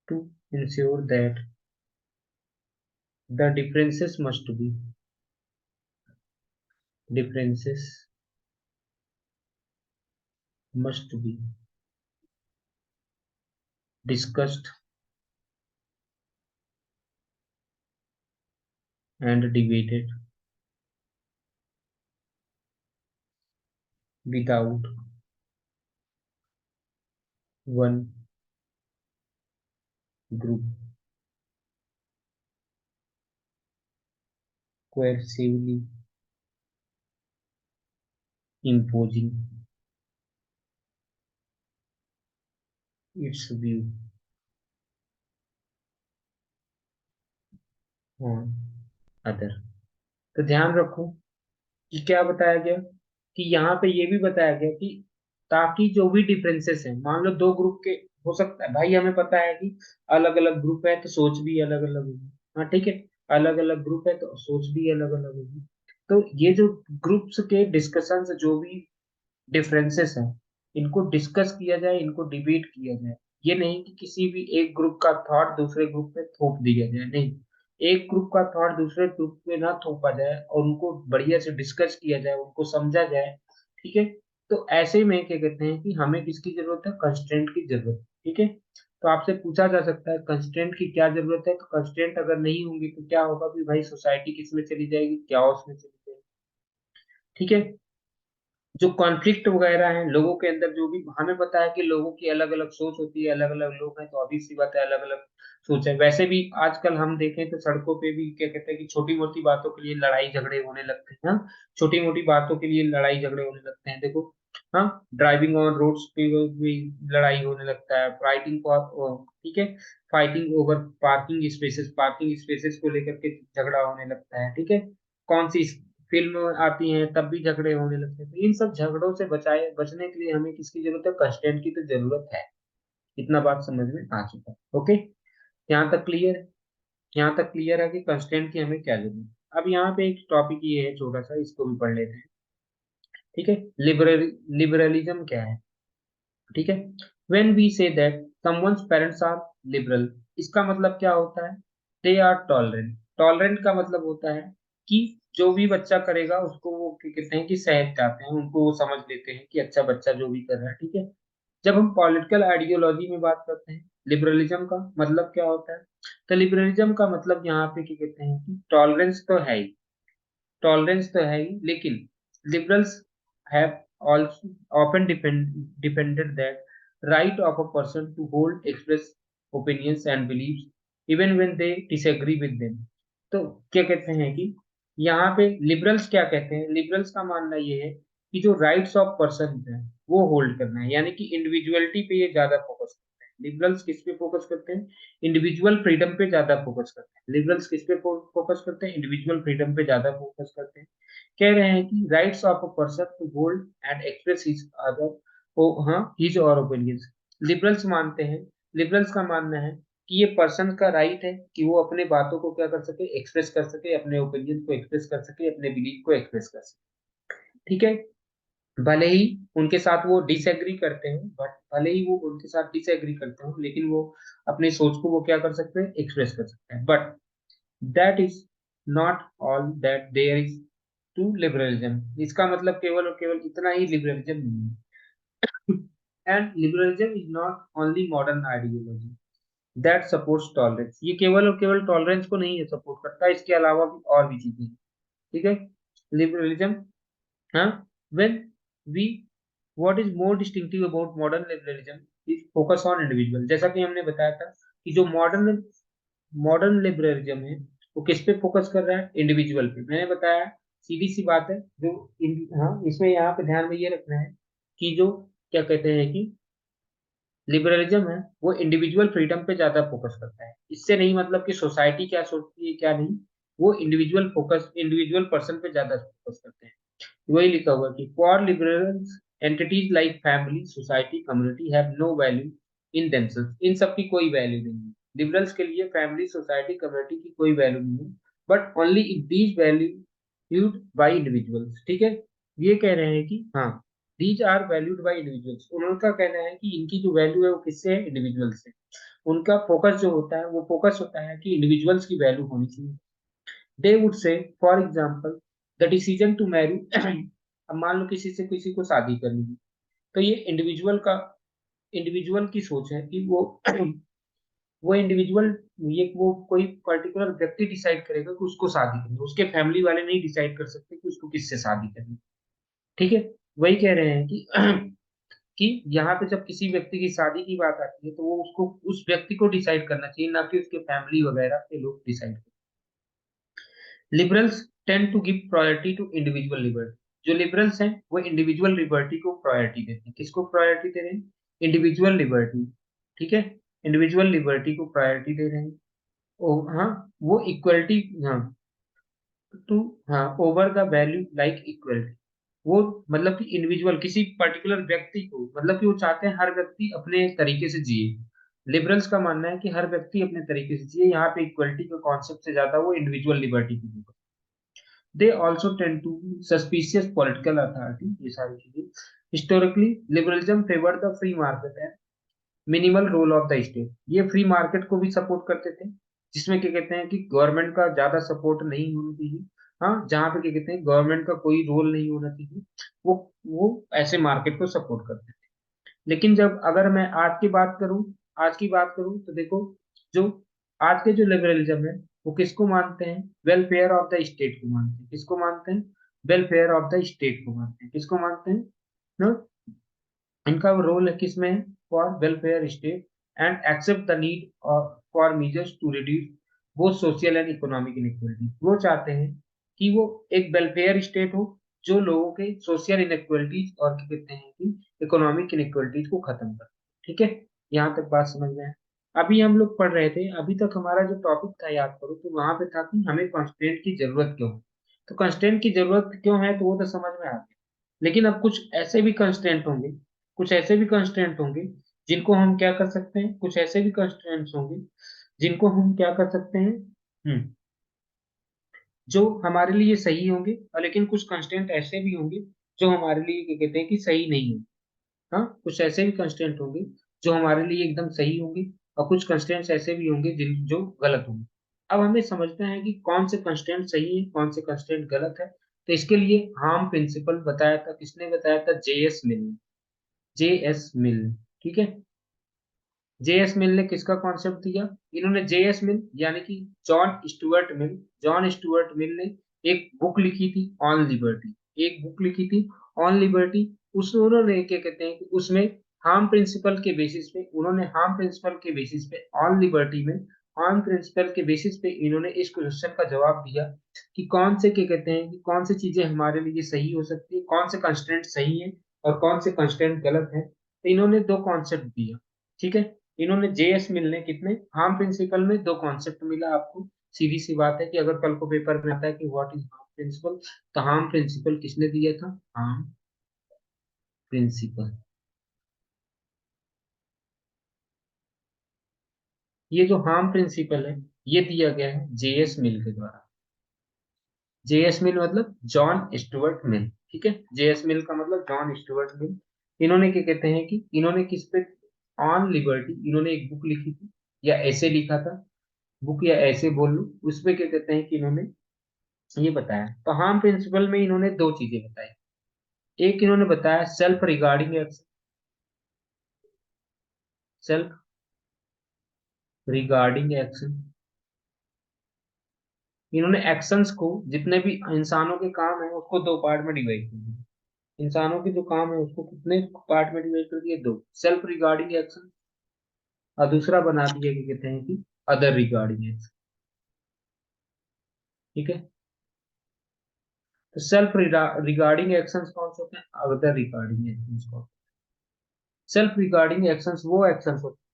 Speaker 1: to ensure that the differences must be, differences must be discussed and debated without one group coercively imposing its view on other। तो ध्यान रखो कि क्या बताया गया, कि यहाँ पे ये भी बताया गया कि ताकि जो भी डिफरेंसेस हैं, मान लो दो ग्रुप के, हो सकता है भाई हमें पता है कि अलग अलग ग्रुप है तो सोच भी अलग अलग होगी। हाँ ठीक है, अलग अलग ग्रुप है तो सोच भी अलग अलग होगी। तो ये जो ग्रुप्स के डिस्कशंस, जो भी डिफरेंसेस हैं, इनको डिस्कस किया जाए, इनको डिबेट किया जाए। ये नहीं कि किसी भी एक ग्रुप का थॉट दूसरे ग्रुप पे थोप दिया जाए, नहीं, एक ग्रुप का थॉट दूसरे ग्रुप पे ना थोपा जाए और उनको बढ़िया से डिस्कस किया जाए, उनको समझा जाए। ठीक है, तो ऐसे में क्या कहते हैं कि हमें किसकी जरूरत है, कंस्ट्रेंट की जरूरत है। ठीक है, तो आपसे पूछा जा सकता है कंस्ट्रेंट की क्या जरूरत है, तो कंस्ट्रेंट अगर नहीं होंगी तो क्या होगा कि भाई सोसाइटी किस में चली जाएगी, क्या में चली जाएगी। ठीक है, जो कॉन्फ्लिक्ट वगैरह है लोगों के अंदर, जो भी हमें पता है कि लोगों की अलग अलग सोच होती है, अलग अलग लोग हैं तो obvious सी बात है अलग अलग सोच है। वैसे भी आजकल हम देखें तो सड़कों पे भी क्या कहते हैं कि छोटी मोटी बातों के लिए लड़ाई झगड़े होने लगते हैं। हाँ, छोटी मोटी बातों के लिए लड़ाई झगड़े होने लगते हैं, देखो। हाँ, ड्राइविंग ऑन रोड्स पे भी लड़ाई होने लगता है, फाइटिंग फॉर, ठीक है, फाइटिंग ओवर पार्किंग स्पेसेस को लेकर के झगड़ा होने लगता है। ठीक है, कौन सी फिल्म आती हैं तब भी झगड़े होने लगते हैं। तो इन सब झगड़ों से बचने के लिए हमें किसकी जरूरत है, कंस्टेंट की तो जरूरत है। इतना बात समझ में आ चुका है, ओके। यहाँ तक क्लियर है, यहाँ तक क्लियर है कि कंस्टेंट की हमें क्या जरूरत है। अब यहाँ पे एक टॉपिक ये है छोटा सा, इसको भी पढ़ लेते हैं। ठीक है, लिबरलिज्म क्या है। ठीक है, when we say that someone's parents are liberal, इसका मतलब क्या होता है, दे आर टॉलरेंट। टॉलरेंट का मतलब होता है कि जो भी बच्चा करेगा उसको वो क्या कहते हैं कि सहज चाहते हैं, उनको वो समझ लेते हैं कि अच्छा बच्चा जो भी कर रहा है ठीक है। जब हम पॉलिटिकल आइडियोलॉजी में बात करते हैं, लिबरलिज्म का मतलब क्या होता है, तो लिबरलिज्म का मतलब यहाँ पे क्या कहते हैं कि टॉलरेंस तो है ही, टॉलरेंस तो है ही, लेकिन liberals have also often defended that right of a person to hold express opinions and beliefs even when they disagree with them। तो क्या कहते हैं कि यहाँ पे लिबरल्स क्या कहते हैं, लिबरल्स का मानना ये है कि जो राइट्स ऑफ पर्सन है वो होल्ड करना है, यानी कि इंडिविजुअलिटी पे ये ज्यादा फोकस करते हैं। लिबरल्स किस पे फोकस करते हैं, इंडिविजुअल फ्रीडम पे ज्यादा फोकस करते हैं। लिबरल्स किस पे फोकस करते हैं, इंडिविजुअल फ्रीडम पे ज्यादा फोकस करते हैं। कह रहे हैं कि rights of a person to hold and express his other, ओ हाँ, हिज और ओपिनियंस। लिबरल्स मानते हैं, लिबरल्स का मानना है कि ये पर्सन का राइट है कि वो अपने बातों को क्या कर सके, एक्सप्रेस कर सके, अपने ओपिनियन को एक्सप्रेस कर सके, अपने बिलीफ को एक्सप्रेस कर सके। ठीक है, भले ही उनके साथ वो डिसएग्री करते हैं, बट भले ही वो उनके साथ डिसएग्री करते हो लेकिन वो अपनी सोच को वो क्या कर सकते हैं, एक्सप्रेस कर सकते हैं। But that is not all that there is to liberalism, इसका मतलब केवल और केवल इतना ही लिबरलिज्म नहीं है। And liberalism is not only modern ideology that supports tolerance, ये केवल और केवल टॉलरेंस को नहीं सपोर्ट करता, इसके अलावा भी और भी चीजें हैं। ठीक है, लिबरलिज्म, हाँ, when we what is more distinctive about modern liberalism is focus on individual. जैसा कि हमने बताया था कि जो मॉडर्न मॉडर्न लिबरलिज्म है वो किस पे फोकस कर रहा है, इंडिविजुअल पे। मैंने बताया सीधी सी बात है। जो हाँ, इसमें यहाँ पे ध्यान में ये रखना है कि जो क्या कहते हैं कि लिबरलिज्म है वो इंडिविजुअल फ्रीडम पे ज्यादा फोकस करता है। इससे नहीं मतलब कि सोसाइटी क्या सोचती है क्या नहीं, वो इंडिविजुअल पर्सन पे ज्यादा फोकस करते हैं। वही लिखा हुआ कि for liberals entities like family society community have no value in themselves. इन सब की कोई वैल्यू नहीं है। लिबरल्स के लिए फैमिली सोसाइटी कम्युनिटी की कोई वैल्यू नहीं है, but only if these valued by individuals. ठीक है, ये कह रहे हैं कि हाँ, these are valued by individuals. उनका कहना है कि इनकी जो वैल्यू है वो किससे है, इंडिविजुअल से। उनका फोकस जो होता है वो फोकस होता है कि इंडिविजुअल्स की वैल्यू होनी चाहिए। They would say for example the decision to marry अब मान लो किसी से किसी को शादी करनी है, तो ये इंडिविजुअल की सोच है कि वो इंडिविजुअल, ये वो कोई पर्टिकुलर व्यक्ति डिसाइड करेगा कि उसको शादी करनी है। उसके फैमिली वाले नहीं डिसाइड कर सकते कि उसको किससे शादी करनी है। ठीक है, वही कह रहे हैं कि कि यहाँ पे जब किसी व्यक्ति की शादी की बात आती है तो वो उसको उस व्यक्ति को डिसाइड करना चाहिए, ना कि उसके फैमिली वगैरह के लोग decide. Liberals tend to give priority to individual liberty. जो लिबरल्स हैं वो इंडिविजुअल लिबर्टी को प्रायोरिटी देते हैं। किसको प्रायोरिटी दे रहे हैं, इंडिविजुअल लिबर्टी। ठीक है, इंडिविजुअल लिबर्टी को प्रायोरिटी दे रहे हैं। ओ हाँ, वो इक्वलिटी, हाँ, टू, हाँ, over the value like equality. वो मतलब कि इंडिविजुअल किसी पर्टिकुलर व्यक्ति को, मतलब कि वो चाहते हैं हर व्यक्ति अपने तरीके से जिए। लिबरल्स का मानना है कि हर व्यक्ति अपने तरीके से जिए। यहाँ पे इक्वलिटी के कॉन्सेप्ट से ज्यादा वो इंडिविजुअल लिबर्टी की। They also tend to be suspicious political authority, ये सारी चीजें। Historically, liberalism favored the free market and minimal role of the state। ये फ्री मार्केट को भी सपोर्ट करते थे, जिसमें क्या कहते हैं कि गवर्नमेंट का ज्यादा सपोर्ट नहीं होना चाहिए। हाँ, जहाँ पे क्या कहते हैं गवर्नमेंट का कोई रोल नहीं होना चाहिए, वो ऐसे मार्केट को सपोर्ट करते थे। लेकिन जब अगर मैं आज की बात करूं तो देखो, जो आज के जो लिबरलिज्म है वो किसको मानते हैं, वेलफेयर ऑफ द स्टेट को मानते हैं। किसको मानते हैं, वेलफेयर ऑफ द स्टेट को मानते हैं। किसको मानते हैं ना, इनका रोल है किसमें, for welfare state and accept the need for measures to reduce वो सोशल एंड इकोनॉमिक इनइक्वलिटी। वो चाहते हैं कि वो एक वेलफेयर स्टेट हो जो लोगों के सोशल इनइक्वलिटीज और क्या कहते हैं कि इकोनॉमिक इनइक्वलिटीज को खत्म कर। ठीक है, यहाँ तक बात समझ में है। अभी हम लोग पढ़ रहे थे, अभी तक हमारा जो टॉपिक था याद करो, तो वहां पे था कि हमें कंस्ट्रेंट की जरूरत क्यों है। तो कंस्ट्रेंट की जरूरत क्यों है तो वो तो समझ में आ गया। लेकिन अब कुछ ऐसे भी कंस्ट्रेंट होंगे जिनको हम क्या कर सकते हैं, कुछ ऐसे भी कंस्ट्रेंट्स होंगे जिनको हम क्या कर सकते हैं, जो हमारे लिए सही होंगे। और लेकिन कुछ कंस्ट्रेंट ऐसे भी होंगे जो हमारे लिए क्या कहते हैं कि सही नहीं होंगे। हाँ, कुछ ऐसे भी कंस्ट्रेंट होंगे जो हमारे लिए एकदम सही होंगे, और कुछ कंस्ट्रेंट्स ऐसे भी होंगे जिन जो गलत होंगे। अब हमें समझना है कि कौन से कंस्ट्रेंट सही है, कौन से कंस्ट्रेंट गलत है। तो इसके लिए हार्म प्रिंसिपल बताया था, किसने बताया था, जेएस मिल ने। जेएस मिल, ठीक है। जेएस मिल ने किसका कॉन्सेप्ट दिया, इन्होंने जेएस मिल यानी कि जॉन स्टुअर्ट मिल ने एक बुक लिखी थी ऑन लिबर्टी। एक बुक लिखी थी ऑन लिबर्टी। उस उन्होंने क्या कहते हैं कि उसमें हार्म प्रिंसिपल के बेसिस पे ऑन लिबर्टी में हार्म प्रिंसिपल के बेसिस पे इन्होंने इस क्वेश्चन का जवाब दिया कि कौन से क्या कहते हैं कि कौन सी चीजें हमारे लिए सही हो सकती है, कौन से कंस्ट्रेंट सही है और कौन से कंस्ट्रेंट गलत है। तो इन्होंने दो कॉन्सेप्ट दिया। ठीक है, इन्होंने जेएस मिल ने कितने, हार्म प्रिंसिपल में दो कॉन्सेप्ट मिला आपको। सीधी सी बात है कि अगर कल को पेपर में आता है कि व्हाट इज हार्म प्रिंसिपल, तो हार्म प्रिंसिपल किसने दिया था, हार्म प्रिंसिपल। ये जो हार्म प्रिंसिपल है ये दिया गया है जेएस मिल के द्वारा। जेएस मिल मतलब जॉन स्टुअर्ट मिल। ठीक है, जेएस मिल का मतलब जॉन स्टुअर्ट मिल। इन्होंने क्या कहते हैं कि इन्होंने किस पे, ऑन लिबर्टी, इन्होंने एक बुक लिखी थी या ऐसे लिखा था, बुक या ऐसे बोल लो, उसमें क्या कहते हैं कि इन्होंने ये बताया। तो हार्म प्रिंसिपल में इन्होंने दो चीजें बताई। एक इन्होंने बताया self regarding action, self regarding action. इन्होंने एक्शंस को, जितने भी इंसानों के काम है उसको दो पार्ट में डिवाइड कर दिया। इंसानों के जो काम है उसको कितने पार्ट में डिवाइड कर दिए? दो, सेल्फ रिगार्डिंग एक्शन, और दूसरा बना दिया कि कहते हैं कि अदर रिगार्डिंग एक्शन। ठीक है, तो सेल्फ रिगार्डिंग एक्शंस कौन से होते हैं? अदर रिगार्डिंग एक्शंस कौन? सेल्फ रिगार्डिंग एक्शंस वो एक्शंस होते हैं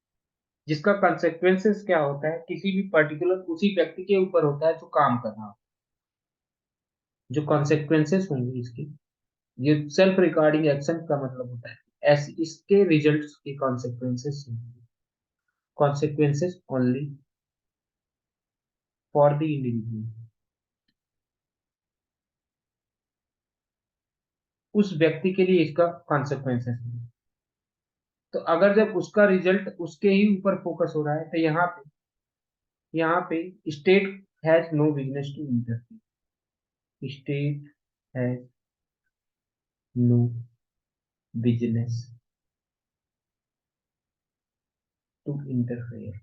Speaker 1: जिसका कंसेक्वेंसेस क्या होता है, किसी भी पर्टिकुलर उसी व्यक्ति के ऊपर होता है जो काम कर रहा हो। जो कॉन्सिक्वेंसेस होंगे इसके, ये सेल्फ रिगार्डिंग एक्शन का मतलब होता है ऐसे इसके रिजल्ट्स के consequences, consequences only for the individual, उस व्यक्ति के लिए इसका कॉन्सिक्वेंसेस है। तो अगर जब उसका रिजल्ट उसके ही ऊपर फोकस हो रहा है तो यहाँ पे state has no business to interfere, state has no business to interfere.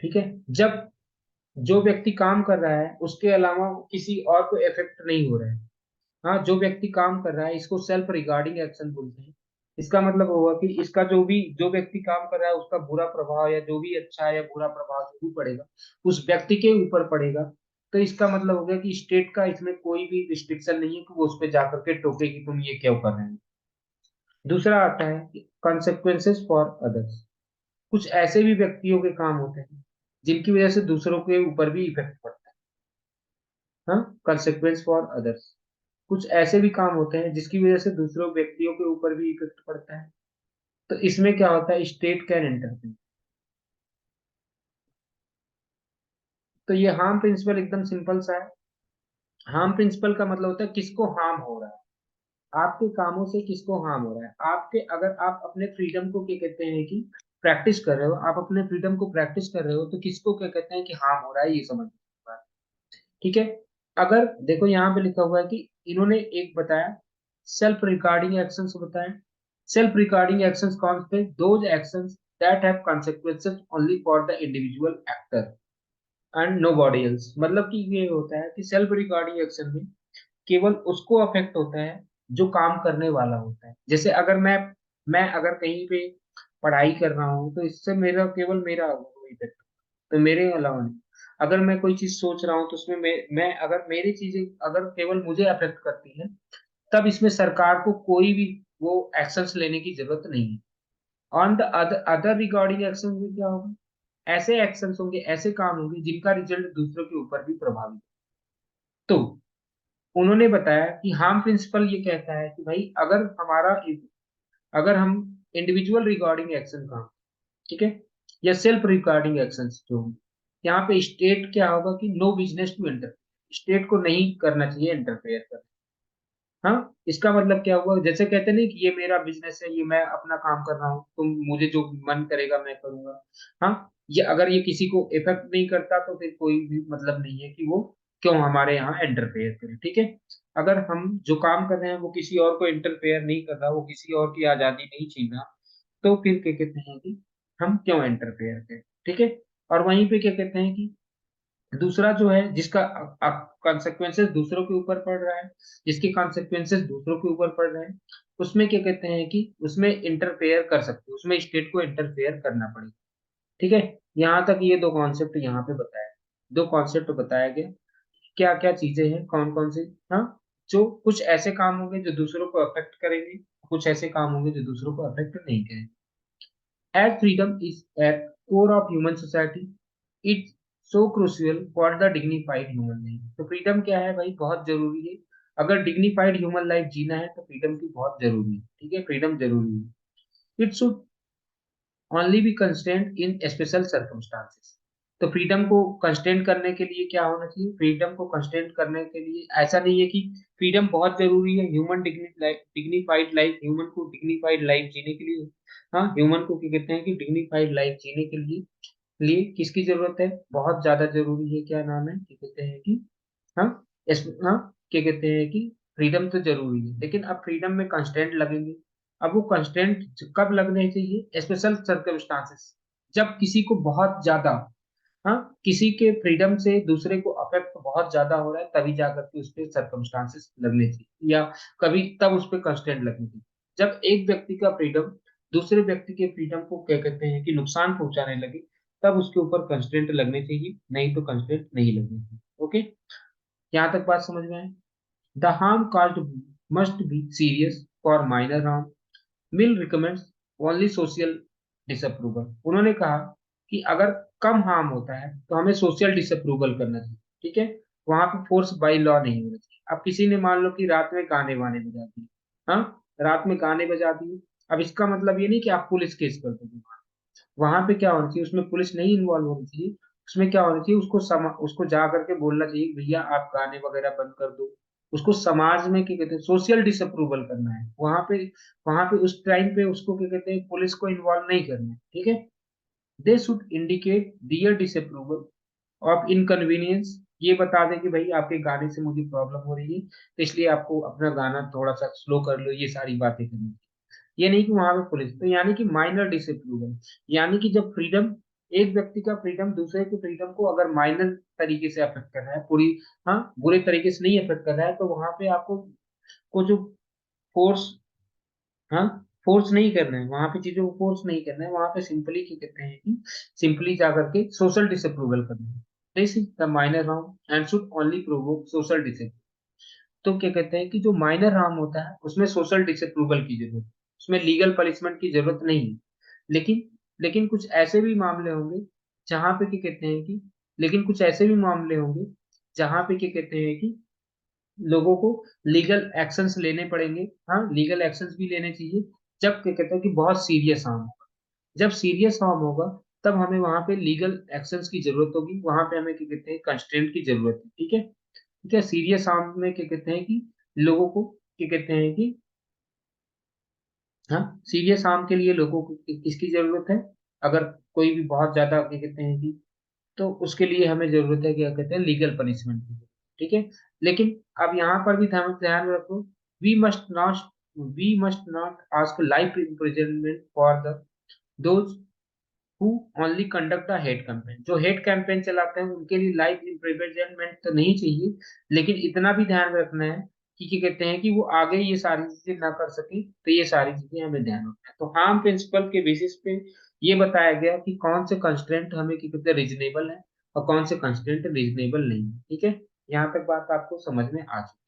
Speaker 1: ठीक है, जब जो व्यक्ति काम कर रहा है उसके अलावा किसी और को इफेक्ट नहीं हो रहा है। हाँ, जो व्यक्ति काम कर रहा है इसको सेल्फ रिगार्डिंग एक्शन बोलते हैं। इसका मतलब होगा कि इसका जो व्यक्ति काम कर रहा है उसका बुरा प्रभाव या जो भी अच्छा या बुरा प्रभाव जो भी पड़ेगा उस व्यक्ति के ऊपर पड़ेगा। तो इसका मतलब हो गया कि स्टेट का इसमें कोई भी रिस्ट्रिक्शन नहीं है कि वो उस पर जाकर के टोके कि तुम ये क्यों कर रहे हो। दूसरा आता है कॉन्सिक्वेंसेस फॉर अदर्स। कुछ ऐसे भी व्यक्तियों के काम होते हैं जिनकी वजह से दूसरों के ऊपर भी इफेक्ट पड़ता है। हाँ, कंसिक्वेंस फॉर अदर्स, कुछ ऐसे भी काम होते हैं जिसकी वजह से दूसरों व्यक्तियों के ऊपर भी इफेक्ट पड़ता है। तो इसमें क्या होता है? State can interfere. तो ये हार्म प्रिंसिपल एकदम सिंपल सा है। हार्म प्रिंसिपल का मतलब होता है किसको हार्म हो रहा है, आपके कामों से किसको हार्म हो रहा है। आपके, अगर आप अपने फ्रीडम को क्या कहते हैं कि प्रैक्टिस कर रहे हो, आप अपने फ्रीडम को प्रैक्टिस कर रहे हो तो किसको क्या कहते हैं कि हार्म हो रहा है, ये समझ। ठीक है, अगर देखो यहाँ पे लिखा हुआ है कि इन्होंने एक बताया सेल्फ रिगार्डिंग एक्शंस बताया। सेल्फ रिगार्डिंग एक्शंस कौन से? Those actions that have consequences only for the individual actor and nobody else। मतलब कि ये होता है कि सेल्फ रिगार्डिंग एक्शन में केवल उसको अफेक्ट होता है जो काम करने वाला होता है। जैसे अगर मैं अगर कहीं पे पढ़ाई कर रहा हूँ तो इससे मेरा केवल मेरा इफेक्ट, तो मेरे अलावा नहीं। अगर मैं कोई चीज सोच रहा हूँ तो उसमें मैं अगर मेरी चीजें अगर केवल मुझे अफेक्ट करती है तब इसमें सरकार को कोई भी वो एक्शंस लेने की जरूरत नहीं है। On the other regarding action में क्या होगा? ऐसे एक्शंस होंगे, ऐसे काम होंगे जिनका रिजल्ट दूसरों के ऊपर भी प्रभावित। तो उन्होंने बताया कि हार्म प्रिंसिपल ये कहता है कि भाई अगर हम इंडिविजुअल रिगार्डिंग एक्शन का, ठीक है, या सेल्फ रिगार्डिंग एक्शंस जो होंगे, यहाँ पे स्टेट क्या होगा कि no business to interfere, state को नहीं करना चाहिए इंटरफेयर कर। हाँ, इसका मतलब क्या हुआ? जैसे कहते नहीं कि ये मेरा बिजनेस है, ये मैं अपना काम कर रहा हूँ, तुम मुझे जो मन करेगा मैं करूंगा। हाँ, ये अगर ये किसी को इफेक्ट नहीं करता तो फिर कोई भी मतलब नहीं है कि वो क्यों हमारे यहाँ इंटरफेयर करे। ठीक है, अगर हम जो काम कर रहे हैं वो किसी और को इंटरफेयर नहीं कर रहा, वो किसी और की आजादी नहीं छीन रहा, तो फिर क्या कहते हैं कि हम क्यों इंटरफेयर करें। ठीक है, और वहीं पे क्या कहते हैं कि दूसरा जो है जिसका कॉन्सिक्वेंसेस दूसरों के ऊपर पड़ रहा है, जिसके कॉन्सिक्वेंसेस दूसरों के ऊपर पड़ रहे हैं, उसमें क्या कहते हैं कि उसमें इंटरफेयर कर सकते हैं, उसमें स्टेट को इंटरफेयर करना पड़ेगा। ठीक है, यहाँ तक ये दो कॉन्सेप्ट यहाँ पे बताया, दो कॉन्सेप्ट बताया गया, क्या क्या चीजें हैं, कौन कौन सी। हाँ, जो कुछ ऐसे काम होंगे जो दूसरों को अफेक्ट करेंगे, कुछ ऐसे काम होंगे जो दूसरों को अफेक्ट नहीं करेंगे। As freedom is at core of human society, it's so crucial for the dignified human life। तो फ्रीडम क्या है भाई? बहुत जरूरी है। अगर डिग्निफाइड ह्यूमन लाइफ जीना है तो फ्रीडम की बहुत जरूरी है। ठीक है, फ्रीडम जरूरी है। It should only be constraint in special circumstances. तो फ्रीडम को कंस्ट्रेंट करने के लिए क्या होना चाहिए? फ्रीडम को कंस्ट्रेंट करने के लिए ऐसा नहीं है कि फ्रीडम बहुत जरूरी है ह्यूमन डिग्निफाइड लाइफ, ह्यूमन को डिग्निफाइड लाइफ जीने के लिए। हाँ, ह्यूमन को क्या कहते हैं कि डिग्निफाइड लाइफ जीने के लिए किसकी जरूरत है? बहुत ज्यादा जरूरी है, क्या नाम है, क्या कहते हैं कि हाँ हाँ, क्या कहते हैं कि फ्रीडम तो जरूरी है लेकिन अब फ्रीडम में कंस्टेंट लगेंगे। अब वो कंस्टेंट कब लगने चाहिए? स्पेशल सर्कमस्टांसेस, जब किसी को बहुत ज्यादा हाँ, किसी के फ्रीडम से दूसरे को अफेक्ट बहुत ज्यादा हो रहा है, तभी जाकर के उस पर सर्कमस्टांसेस लगने चाहिए, या कभी तब उस पर कंस्ट्रेंट लगनी चाहिए। जब एक व्यक्ति का फ्रीडम दूसरे व्यक्ति के फ्रीडम को क्या कहते हैं कि नुकसान पहुंचाने लगे, तब उसके ऊपर कंस्ट्रेंट लगने चाहिए, नहीं तो कंस्ट्रेंट नहीं लगने चाहिए। ओके, यहाँ तक बात समझ में आए? The harm caused must be serious for minor harm. Mill recommends only social disapproval. उन्होंने कहा कि अगर कम हार्म होता है तो हमें सोशल डिसअप्रूवल करना चाहिए, ठीक है। वहां पे फोर्स बाई लॉ नहीं होना चाहिए। अब किसी ने मान लो कि रात में गाने वाने बजा दिए, हाँ, रात में गाने बजा दिए, अब इसका मतलब ये नहीं कि आप पुलिस केस कर दोगे। वहां पे क्या होना चाहिए, उसमें पुलिस नहीं इन्वॉल्व होनी चाहिए। उसमें क्या होना चाहिए, उसको जा करके बोलना चाहिए भैया आप गाने वगैरह बंद कर दो। उसको समाज में क्या कहते हैं सोशल डिसअप्रूवल करना है वहां पे उस टाइम पे उसको क्या कहते हैं पुलिस को इन्वॉल्व नहीं करना है, ठीक है। They should indicate their disapproval of inconvenience. ये बता दें कि भाई आपके गाने से मुझे प्रॉब्लम हो रही है, तो इसलिए आपको अपना गाना थोड़ा सा स्लो कर लो, ये सारी बातें करनी। ये नहीं कि वहां पे पुलिस, तो यानी कि माइनर डिसअप्रूवल, यानी कि जब फ्रीडम, एक व्यक्ति का फ्रीडम दूसरे के फ्रीडम को अगर माइनर तरीके से अफेक्ट कर रहा है, पूरी, हाँ, बुरे तरीके से नहीं अफेक्ट कर रहा है, तो वहां पे आपको को जो फोर्स, हाँ, फोर्स नहीं करना है, वहां पे चीजों को फोर्स नहीं करना है, वहां पे सिंपली क्या कहते हैं कि सिंपली जाकर के सोशल डिसअप्रूवल करना है। This is the minor harm and should only provoke social disapproval. तो क्या कहते हैं कि जो माइनर हार्म होता है उसमें सोशल डिसअप्रूवल की जरूरत है, उसमें लीगल पनिशमेंट की जरूरत नहीं है। लेकिन लेकिन कुछ ऐसे भी मामले होंगे जहां पे क्या कहते हैं कि लेकिन कुछ ऐसे भी मामले होंगे जहां पे क्या कहते हैं कि लोगों को लीगल एक्शंस लेने पड़ेंगे। हाँ, लीगल एक्शंस भी लेने चाहिए जब क्या कहते हैं कि बहुत सीरियस हार्म होगा। जब सीरियस हार्म होगा तब हमें वहां पे लीगल एक्शंस की जरूरत होगी, वहां पे हमें क्या कहते हैं कंस्ट्रेंट की जरूरत है, ठीक है। ठीक है, सीरियस हार्म में क्या कहते हैं कि लोगों को क्या कहते हैं कि, हाँ, सीरियस हार्म के लिए लोगों को किसकी जरूरत है, अगर कोई भी बहुत ज्यादा क्या कहते हैं कि, तो उसके लिए हमें जरूरत है क्या कहते हैं लीगल पनिशमेंट की, ठीक है। लेकिन अब यहाँ पर भी ध्यान ध्यान रखो, we must not we must not ask life imprisonment for the those who only conduct a hate campaign. जो हेट कैंपेन चलाते हैं उनके लिए लाइफ इम्प्रिजनमेंट तो नहीं चाहिए, लेकिन इतना भी ध्यान रखना है कि क्या कहते हैं कि वो आगे ये सारी चीजें ना कर सके, तो ये सारी चीजें हमें ध्यान रखना है। तो हार्म प्रिंसिपल के बेसिस पे ये बताया गया कि कौन से कंस्ट्रेंट हमें क्या कहते हैं रीजनेबल है और कौन से कंस्ट्रेंट रीजनेबल नहीं है, ठीक है। यहाँ तक बात आपको समझ में आ चुकी है।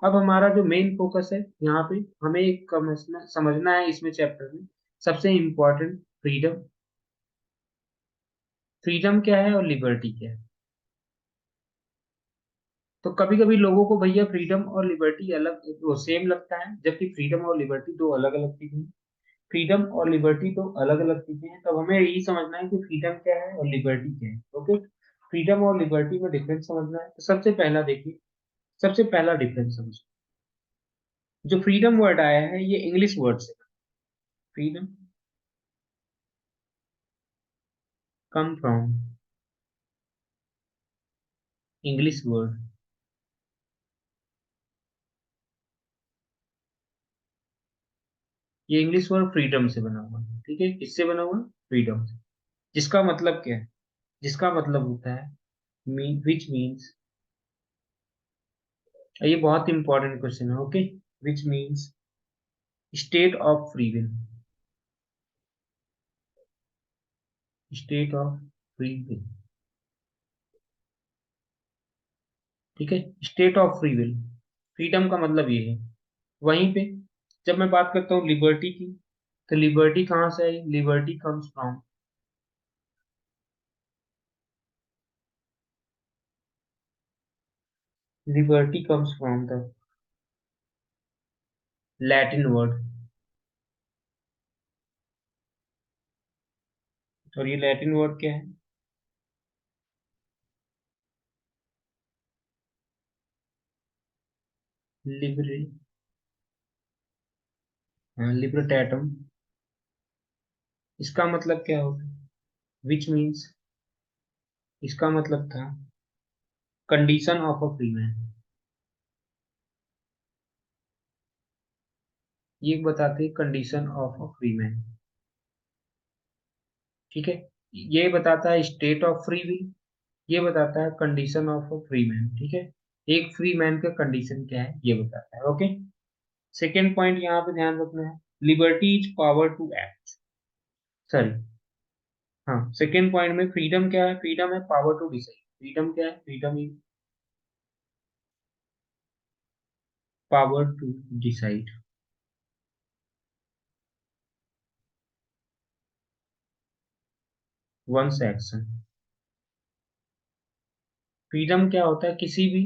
Speaker 1: अब हमारा जो मेन फोकस है यहाँ पे, हमें एक समझना है इसमें चैप्टर में सबसे इम्पोर्टेंट फ्रीडम। फ्रीडम क्या है और लिबर्टी क्या है। तो कभी कभी लोगों को भैया फ्रीडम और लिबर्टी अलग वो सेम लगता है, जबकि फ्रीडम और लिबर्टी दो अलग अलग चीजें हैं। फ्रीडम और लिबर्टी दो अलग अलग चीजें हैं, तब हमें यही समझना है कि फ्रीडम क्या है और लिबर्टी क्या है। ओके, फ्रीडम और लिबर्टी में डिफरेंस समझना है, तो सबसे पहला देखिए, सबसे पहला डिफरेंस समझ, जो फ्रीडम वर्ड आया है ये इंग्लिश वर्ड से, freedom come from English word, ये इंग्लिश वर्ड फ्रीडम से बना हुआ है, ठीक है, किससे बना हुआ है, फ्रीडम से। जिसका मतलब क्या है, जिसका मतलब होता है विच मीन्स, ये बहुत इंपॉर्टेंट क्वेश्चन है, okay, which means state of free will, state of free will, ठीक है, state of free will, freedom का मतलब ये है। वहीं पे जब मैं बात करता हूँ लिबर्टी की, तो लिबर्टी कहाँ से आई, liberty comes from, liberty comes from the Latin word, और ये लैटिन वर्ड क्या है, लिबरे, लिबरटैटम। इसका मतलब क्या होगा, विच मीन्स, इसका मतलब था condition of a free man, ये बताते condition of a free man, ठीक है। ये बताता है स्टेट ऑफ फ्री विल, ये बताता है condition of a free man. ठीक है, एक फ्री मैन का कंडीशन क्या है ये बताता है। ओके, सेकेंड पॉइंट यहाँ पे ध्यान रखना है, liberty is power to act. Sorry, हाँ, सेकेंड पॉइंट में फ्रीडम क्या है, फ्रीडम है पावर टू डिसाइड। फ्रीडम क्या है, freedom is power to decide one's action. Freedom क्या होता है, किसी भी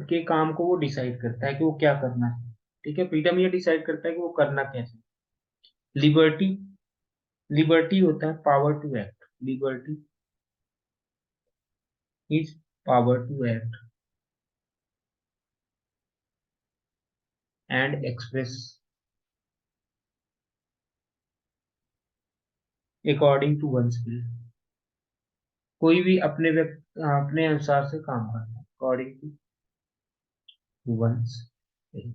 Speaker 1: के काम को वो डिसाइड करता है कि वो क्या करना है। ठीक है, फ्रीडम ये डिसाइड करता है कि वो करना कैसे। लिबर्टी, लिबर्टी होता है power to act. Liberty is power to act and express according to one's will. कोई भी अपने अपने अनुसार से काम करता है अकॉर्डिंग टू वंस विल,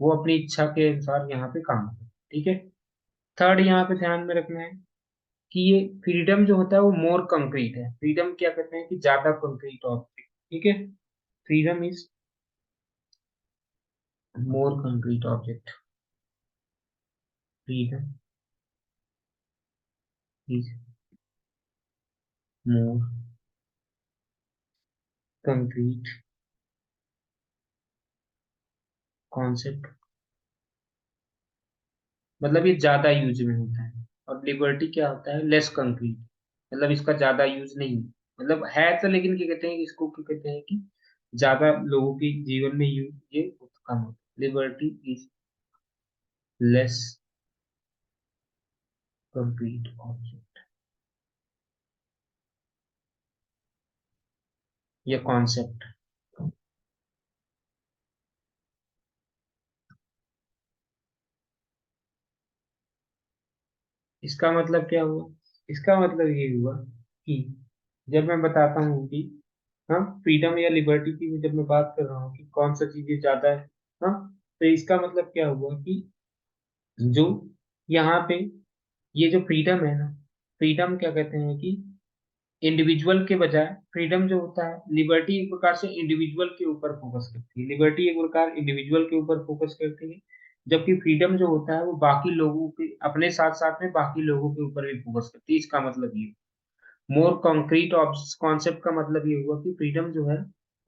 Speaker 1: वो अपनी इच्छा के अनुसार यहाँ पे काम करता है। ठीक है, थर्ड यहाँ पे ध्यान में रखना है कि ये फ्रीडम जो होता है वो मोर कंक्रीट है। फ्रीडम क्या कहते हैं कि ज्यादा कंक्रीट ऑब्जेक्ट। ठीक है, freedom is more concrete object. Freedom is more concrete concept, मतलब ये ज्यादा यूज में होता है। और लिबर्टी क्या होता है, लेस कंक्रीट, मतलब इसका ज्यादा यूज नहीं, मतलब है तो, लेकिन क्या कहते हैं कि इसको क्या कहते हैं कि ज्यादा लोगों के जीवन में यूज ये कम होता है। Liberty is less concrete object या कॉन्सेप्ट। इसका मतलब क्या हुआ, इसका मतलब ये हुआ कि जब मैं बताता हूँ कि हाँ, फ्रीडम या लिबर्टी की जब मैं बात कर रहा हूँ कि कौन सा चीजें ज्यादा है, हाँ, तो इसका मतलब क्या हुआ कि जो यहाँ पे ये जो फ्रीडम है ना, फ्रीडम क्या कहते हैं कि इंडिविजुअल के बजाय, फ्रीडम जो होता है, लिबर्टी एक प्रकार से इंडिविजुअल के ऊपर फोकस करती है। लिबर्टी एक प्रकार इंडिविजुअल के ऊपर फोकस करती है, जबकि फ्रीडम जो होता है वो बाकी लोगों के, अपने साथ साथ में बाकी लोगों के ऊपर भी फोकस करती है। इसका मतलब ये मोर कॉन्क्रीट कॉन्सेप्ट का मतलब ये हुआ कि फ्रीडम जो है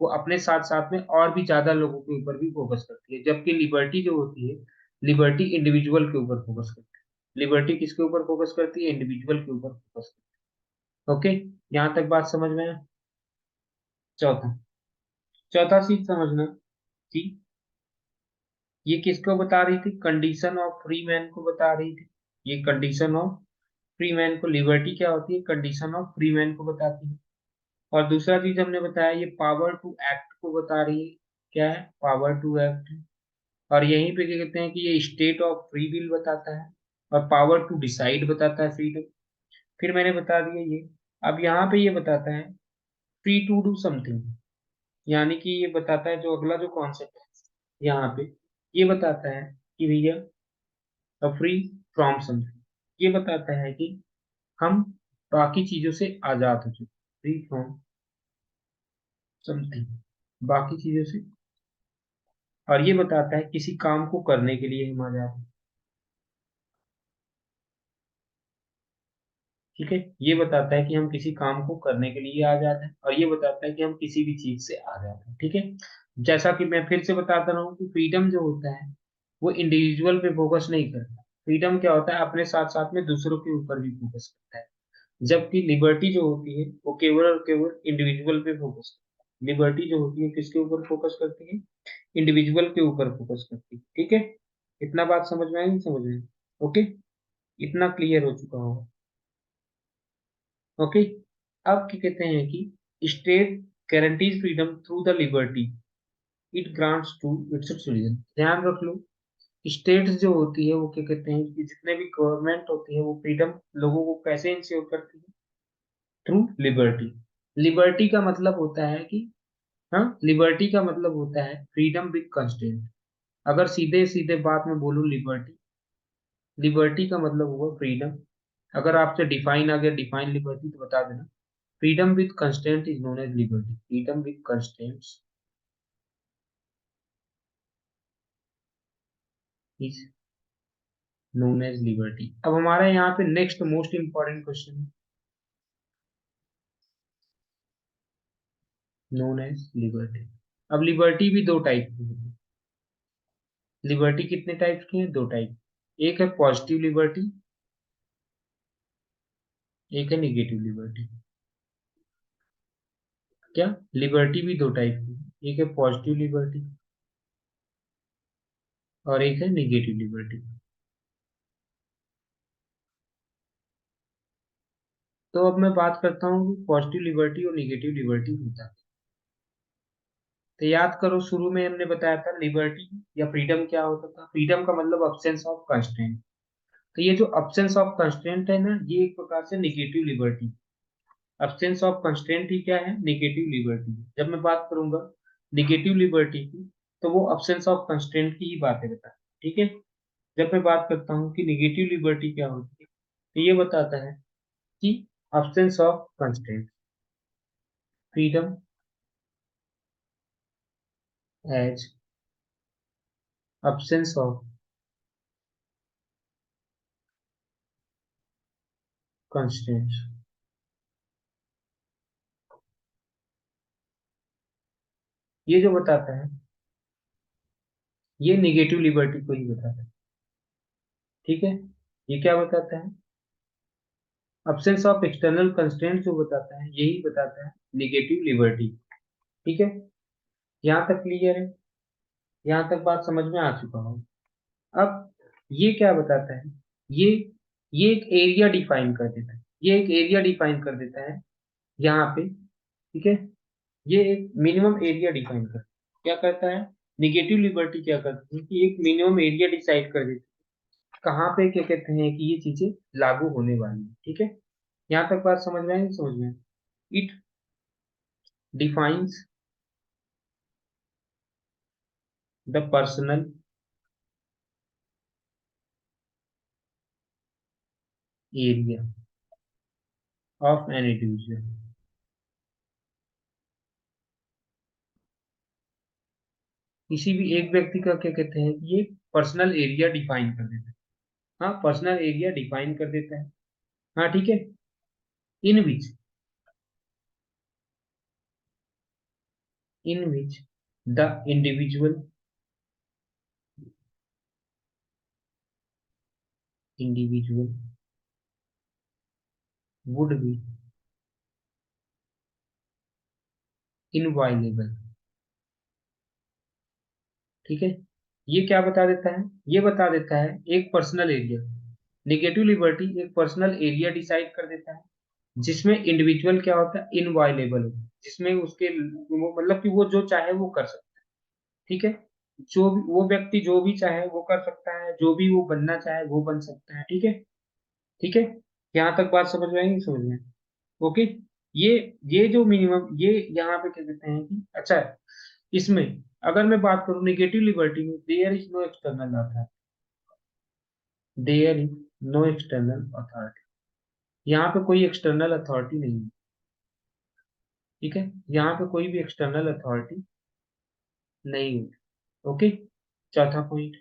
Speaker 1: वो अपने साथ साथ में और भी ज्यादा लोगों के ऊपर भी फोकस करती है, जबकि लिबर्टी जो होती है, लिबर्टी इंडिविजुअल के ऊपर फोकस करती है। लिबर्टी किसके ऊपर फोकस करती है, इंडिविजुअल के ऊपर फोकस करती है। ओके, यहाँ तक बात समझ में है। चौथा, चौथा चीज समझना कि ये किसको बता रही थी, कंडीशन ऑफ फ्री मैन को बता रही थी। ये कंडीशन ऑफ फ्री मैन को, लिबर्टी क्या होती है, कंडीशन ऑफ फ्री मैन को बताती है। और दूसरा चीज हमने बताया ये पावर टू एक्ट को बता रही है। क्या है, पावर टू एक्ट। और यहीं पे क्या कहते हैं कि ये स्टेट ऑफ फ्री विल बताता है, और पावर टू डिसाइड बताता है फ्रीडम। फिर मैंने बता दिया ये। अब यहाँ पे ये बताता है फ्री टू डू समथिंग, यानी कि ये बताता है जो अगला जो कॉन्सेप्ट है यहाँ पे, ये बताता है कि भैया फ्री फ्रॉम समथिंग, ये बताता है कि हम बाकी चीजों से आजाद हो चुके, फ्री फ्रॉम समथिंग, बाकी चीजों से। और ये बताता है किसी काम को करने के लिए हम आजाद हैं। ठीक है, ये बताता है कि हम किसी काम को करने के लिए आजाद हैं, और ये बताता है कि हम किसी भी चीज से आजाद हैं। ठीक है, जैसा कि मैं फिर से बताता रहा हूँ कि फ्रीडम जो होता है वो इंडिविजुअल पे फोकस नहीं करता। फ्रीडम क्या होता है, अपने साथ साथ में दूसरों के ऊपर भी फोकस करता है, जबकि लिबर्टी जो होती है वो केवल और केवल इंडिविजुअल पे फोकस करती है। लिबर्टी जो होती है किसके ऊपर फोकस करती है, इंडिविजुअल के ऊपर फोकस करती है। ठीक है, इतना बात समझ में आई, नहीं समझ में? ओके, इतना क्लियर हो चुका होगा। ओके, अब क्या कहते हैं कि state guarantees freedom through the liberty it grants to its citizen. ध्यान रख लो, स्टेट्स जो होती है वो क्या कहते हैं कि जितने भी गवर्नमेंट होती है वो फ्रीडम लोगों को कैसे इंश्योर करती है, थ्रू लिबर्टी। लिबर्टी का मतलब होता है कि, हाँ, लिबर्टी का मतलब होता है फ्रीडम विद कंस्ट्रेंट। अगर सीधे सीधे बात में बोलूं, लिबर्टी, लिबर्टी का मतलब हुआ फ्रीडम अगर आपसे डिफाइन आ गया डिफाइन लिबर्टी तो बता देना। Freedom with constraint is known as liberty, freedom with constraints is known as liberty. अब हमारा यहाँ पे नेक्स्ट मोस्ट इंपॉर्टेंट क्वेश्चन है, नोन एज लिबर्टी। अब लिबर्टी भी दो टाइप की है। लिबर्टी कितने टाइप की है? दो टाइप। एक है पॉजिटिव लिबर्टी, एक है निगेटिव लिबर्टी। क्या? लिबर्टी भी दो टाइप की है, एक है पॉजिटिव लिबर्टी और एक है निगेटिव लिबर्टी। तो अब मैं बात करता हूँ कि पॉजिटिव लिबर्टी और निगेटिव लिबर्टी होता है। तो याद करो, शुरू में हमने बताया था लिबर्टी या फ्रीडम क्या होता था। फ्रीडम का मतलब अब्सेंस ऑफ कंस्ट्रेंट। तो ये जो अब्सेंस ऑफ कंस्ट्रेंट है ना, ये एक प्रकार से negative liberty. Absence of constraint ही क्या है? Negative liberty. जब मैं बात करूंगा निगेटिव लिबर्टी की, तो वो अब्सेंस ऑफ कंस्ट्रेंट की ही बातें बता है। ठीक है। जब मैं बात करता हूँ कि निगेटिव लिबर्टी क्या होती है, तो ये बताता है कि absence of constraint, freedom as absence of constraints। ये जो बताता है, ये नेगेटिव लिबर्टी को ही बताता है। ठीक है। ये क्या बताता है? absence ऑफ एक्सटर्नल कंस्ट्रेंट जो बताता है, यही बताता है नेगेटिव लिबर्टी। ठीक है। यहाँ तक क्लियर है? यहाँ तक बात समझ में आ चुका हो? अब ये क्या बताता है? ये ये एक एरिया डिफाइन कर देता है, ये एक एरिया डिफाइन कर देता है यहाँ पे। ठीक है। ये एक मिनिमम एरिया डिफाइन कर, क्या करता है? निगेटिव लिबर्टी क्या करती है कि एक मिनिमम एरिया डिसाइड कर देती है कहाँ पे क्या कहते हैं कि ये चीजें लागू होने वाली है। ठीक है। यहाँ तक बात समझ में आई? नहीं समझ में? It defines the personal area of an individual. किसी भी एक व्यक्ति का क्या कहते हैं कि ये पर्सनल एरिया डिफाइन कर देता है। हाँ, पर्सनल एरिया डिफाइन कर देता है। हाँ ठीक है। In which, in which the individual, individual would be inviolable. ठीक है। ये क्या बता देता है? ये बता देता है एक पर्सनल एरिया। निगेटिव लिबर्टी एक पर्सनल एरिया डिसाइड कर देता है जिसमें इंडिविजुअल क्या होता है? इनवायलेबल होता है, जिसमें उसके वो मतलब कि वो जो चाहे वो कर सकता है। ठीक है। जो भी वो व्यक्ति जो भी चाहे वो कर सकता है, जो भी वो बनना चाहे वो बन सकता है। ठीक है। ठीक है। यहाँ तक बात समझ में आएगी? समझ में? ओके। ये ये जो मिनिमम, ये यहाँ पे क्या कहते हैं कि अच्छा, इसमें अगर मैं बात करूं नेगेटिव लिबर्टी में, there is no external authority, there is no external authority. यहाँ पे कोई एक्सटर्नल अथॉरिटी नहीं है। ठीक है। यहाँ पे कोई भी एक्सटर्नल अथॉरिटी नहीं है। ओके। चौथा पॉइंट,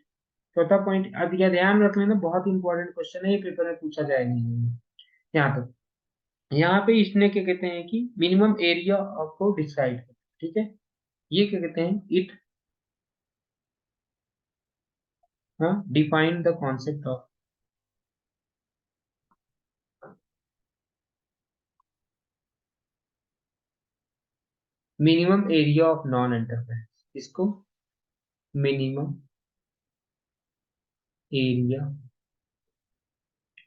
Speaker 1: चौथा पॉइंट अब यह ध्यान रख लेना, बहुत इंपॉर्टेंट क्वेश्चन है, ये पेपर में पूछा जाएगा नहीं। यहाँ तक, यहाँ पे इसने क्या कहते हैं कि मिनिमम एरिया को डिसाइड। ठीक है। ये क्या कहते हैं? इट, हाँ, define the concept of minimum area of non interference. इसको minimum area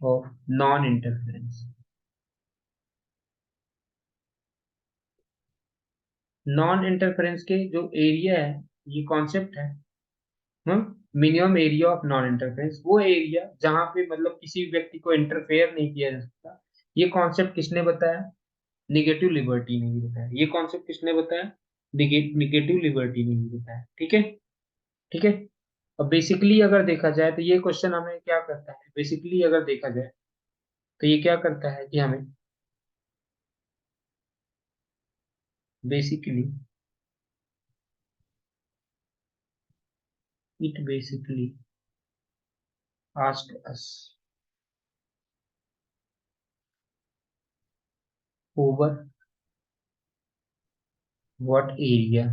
Speaker 1: of non interference. Non interference के जो एरिया है, ये कॉन्सेप्ट है। Minimum area of non interference वो एरिया जहां पे मतलब किसी व्यक्ति को इंटरफेयर नहीं किया जा सकता। ये कॉन्सेप्ट किसने बताया? निगेटिव लिबर्टी ने ही बताया। ये कॉन्सेप्ट किसने बताया? निगेटिव लिबर्टी ने ही बताया। ठीक है। ठीक है। अब बेसिकली अगर देखा जाए तो ये क्वेश्चन हमें क्या करता है, बेसिकली अगर देखा जाए तो ये क्या करता है कि हमें basically, it basically ask us over what area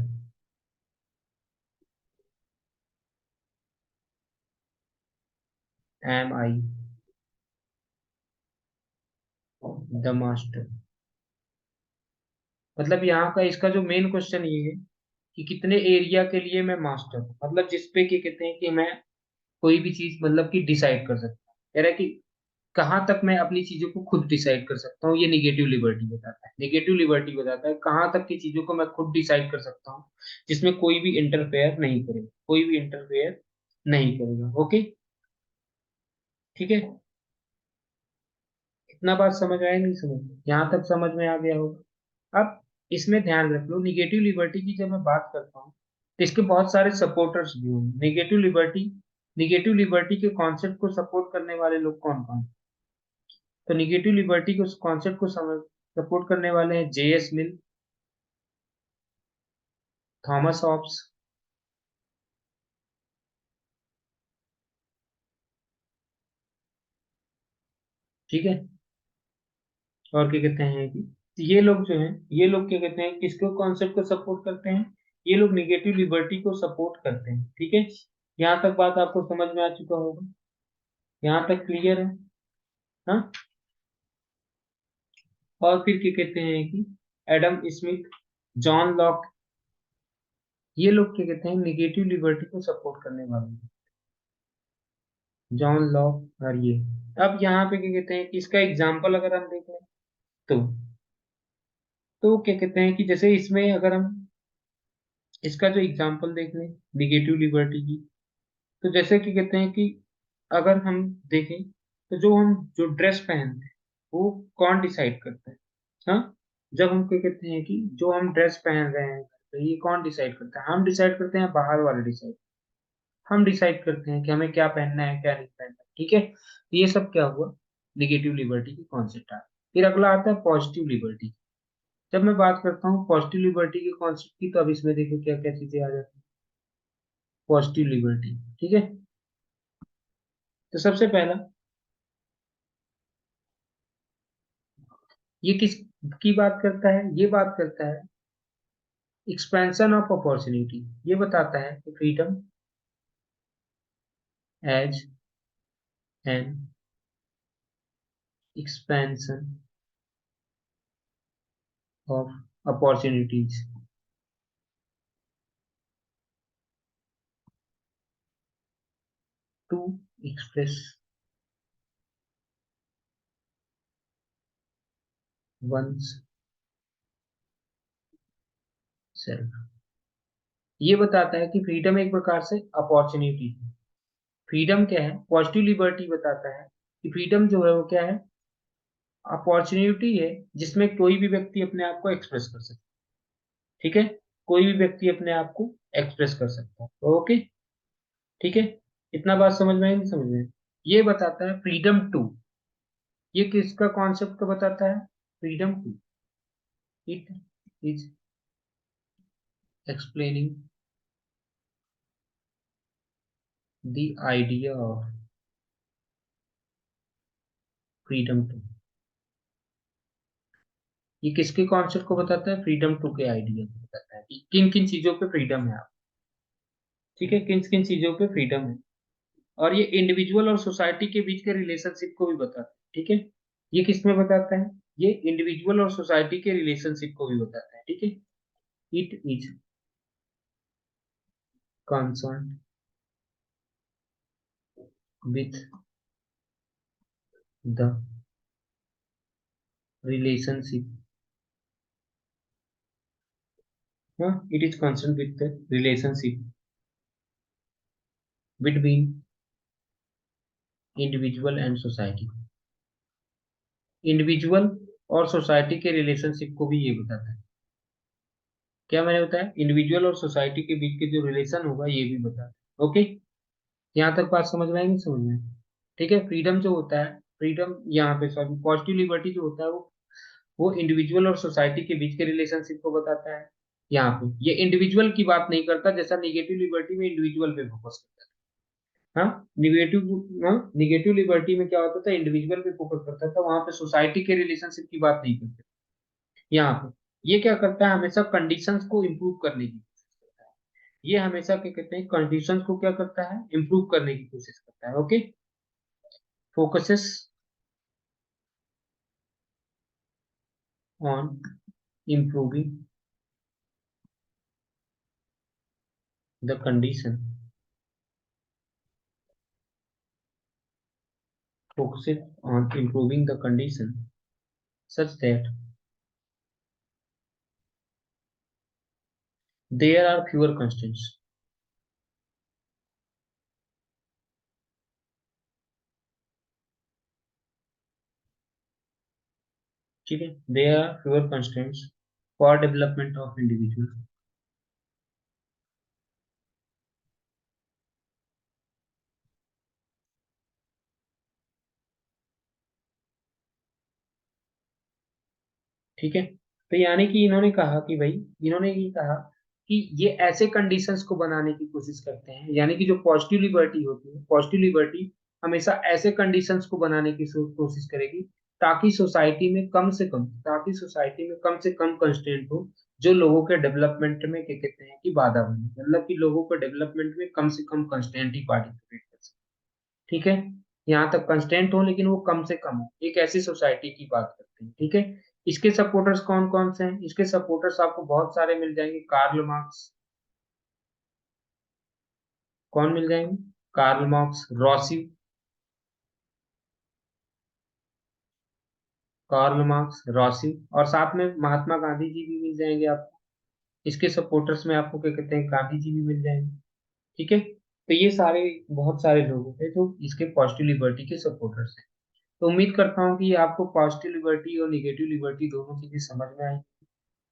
Speaker 1: am I the master. मतलब यहाँ का इसका जो मेन क्वेश्चन ये है कि कितने एरिया के लिए मैं मास्टर हूँ, मतलब जिसपे क्या कहते हैं कि मैं कोई भी चीज मतलब कि डिसाइड कर सकता हूँ। कह रहा है कि कहाँ तक मैं अपनी चीजों को खुद डिसाइड कर सकता हूँ, ये निगेटिव लिबर्टी बताता है। निगेटिव लिबर्टी बताता है कहाँ तक की चीजों को मैं खुद डिसाइड कर सकता हूँ, जिसमें कोई भी इंटरफेयर नहीं करेगा, कोई भी इंटरफेयर नहीं करेगा। ओके, ठीक है। इतना बात समझ आया नहीं समझ, यहाँ तक समझ में आ गया होगा। अब इसमें ध्यान रख लो, निगेटिव लिबर्टी की जब मैं बात करता हूँ तो इसके बहुत सारे सपोर्टर्स भी होंगे। निगेटिव लिबर्टी के कॉन्सेप्ट को सपोर्ट करने वाले लोग कौन कौन। तो निगेटिव लिबर्टी के उस कॉन्सेप्ट को सपोर्ट करने वाले हैं जेएस मिल, थॉमस हॉब्स, ठीक है। और क्या कहते हैं कि ये लोग जो हैं, ये लोग क्या कहते हैं, किसको कॉन्सेप्ट को सपोर्ट करते हैं, ये लोग निगेटिव लिबर्टी को सपोर्ट करते हैं, ठीक है। यहाँ तक बात आपको समझ में आ चुका होगा, यहाँ तक क्लियर है। हाँ, और फिर क्या कहते हैं कि एडम स्मिथ, जॉन लॉक, ये लोग क्या कहते हैं निगेटिव लिबर्टी को सपोर्ट करने वाले हैं। जॉन लॉक और ये, अब यहाँ पे क्या कहते हैं कि इसका एग्जाम्पल अगर हम देख लें तो क्या कहते हैं कि जैसे इसमें अगर हम इसका जो एग्जाम्पल देख लें निगेटिव लिबर्टी की, तो जैसे कि कहते हैं कि अगर हम देखें तो जो ड्रेस पहनते हैं वो कौन डिसाइड करता है। हाँ, जब हम क्या कहते हैं कि जो हम ड्रेस पहन रहे हैं तो ये कौन डिसाइड करता है, हम डिसाइड करते हैं, बाहर वाले डिसाइड, हम डिसाइड करते हैं कि हमें क्या पहनना है क्या नहीं पहनना है, ठीक है। तो ये सब क्या हुआ, निगेटिव लिबर्टी की कॉन्सेप्ट आ। फिर अगला आता है पॉजिटिव लिबर्टी। जब मैं बात करता हूँ पॉजिटिव लिबर्टी के कॉन्सेप्ट की, तो अब इसमें देखो क्या क्या चीजें आ जाती है। पॉजिटिव लिबर्टी, ठीक है। तो सबसे पहला, ये किस की बात करता है, ये बात करता है एक्सपेंशन ऑफ अपॉर्चुनिटी। ये बताता है कि freedom as an expansion of opportunities to express one's self. ये बताता है कि फ्रीडम एक प्रकार से अपॉर्चुनिटी है। फ्रीडम क्या है, पॉजिटिव लिबर्टी बताता है कि फ्रीडम जो है वो क्या है, अपॉर्चुनिटी है, जिसमें कोई भी व्यक्ति अपने आप को एक्सप्रेस कर सकता है, ठीक है। कोई भी व्यक्ति अपने आप को एक्सप्रेस कर सकता है, ओके, ठीक है। इतना बात समझ में आई नहीं समझ में। ये बताता है फ्रीडम टू, ये किसका कॉन्सेप्ट को बताता है, freedom to, it is explaining the idea of freedom to. ये किसके कॉन्सेप्ट को बताता है, फ्रीडम टू के आइडिया को बताता है कि किन किन चीजों पे फ्रीडम है आप, ठीक है, किन किन चीजों पे फ्रीडम है। और ये इंडिविजुअल और सोसाइटी के बीच के रिलेशनशिप को भी बताता है, ठीक है। ये किस में बताता है, ये इंडिविजुअल और सोसाइटी के रिलेशनशिप को भी बताता है, ठीक है। It is concern with the relationship, it is concerned with the relationship between individual and society। Individual और सोसाइटी के रिलेशनशिप को भी ये बताता है। क्या मैंने बताया, इंडिविजुअल और सोसाइटी के बीच के जो रिलेशन होगा ये भी बताता है, ओके। यहाँ तक बात समझ में आएगी समझ में, ठीक है। फ्रीडम जो होता है फ्रीडम यहाँ पे सॉरी पॉजिटिव लिबर्टी जो होता है वो इंडिविजुअल और सोसाइटी के बीच के रिलेशनशिप को बताता है। यहाँ पे ये इंडिविजुअल की बात नहीं करता, जैसा निगेटिव लिबर्टी में इंडिविजुअल पे फोकस करता है। हाँ, निगेटिव लिबर्टी में क्या होता था, इंडिविजुअल पे फोकस करता था, वहां पे सोसाइटी के रिलेशनशिप की बात नहीं करते। यहाँ पे ये क्या करता है, हमेशा कंडीशंस को इम्प्रूव करने की कोशिश करता है। ये हमेशा क्या कहते हैं, कंडीशंस को क्या करता है, इम्प्रूव करने की कोशिश करता है। Okay, focuses on improving the condition, focuses on improving the condition such that there are fewer constraints. ठीक है, there are fewer constraints for development of individual. ठीक है, तो यानी कि इन्होंने कहा कि भाई, इन्होंने ये कहा कि ये ऐसे कंडीशंस को बनाने की कोशिश करते हैं, यानी कि जो पॉजिटिव लिबर्टी होती है, पॉजिटिव लिबर्टी हमेशा ऐसे कंडीशंस को बनाने की कोशिश करेगी ताकि सोसाइटी में कम से कम, ताकि सोसाइटी में कम से कम कंस्ट्रेंट हो जो लोगों के डेवलपमेंट में क्या कहते हैं कि बाधा बने, मतलब कि लोगों को डेवलपमेंट में कम से कम कंस्ट्रेंट ही पार्टिसिपेट कर सके। ठीक है, यहाँ तक कंस्टेंट हो लेकिन वो कम से कम हो, एक ऐसी सोसाइटी की बात करते हैं। ठीक है, इसके सपोर्टर्स कौन कौन से हैं, इसके सपोर्टर्स आपको बहुत सारे मिल जाएंगे। कार्ल मार्क्स, कौन मिल जाएंगे, कार्ल मार्क्स, रॉसी, कार्ल मार्क्स, रॉसी, और साथ में महात्मा गांधी जी भी मिल जाएंगे आपको। इसके सपोर्टर्स में आपको क्या कहते हैं, गांधी जी भी मिल जाएंगे। ठीक है, तो ये सारे बहुत सारे लोग हैं जो इसके पॉजिटिव लिबर्टी के सपोर्टर्स हैं। तो उम्मीद करता हूँ कि आपको पॉजिटिव लिबर्टी और निगेटिव लिबर्टी दोनों चीजें समझ में आई।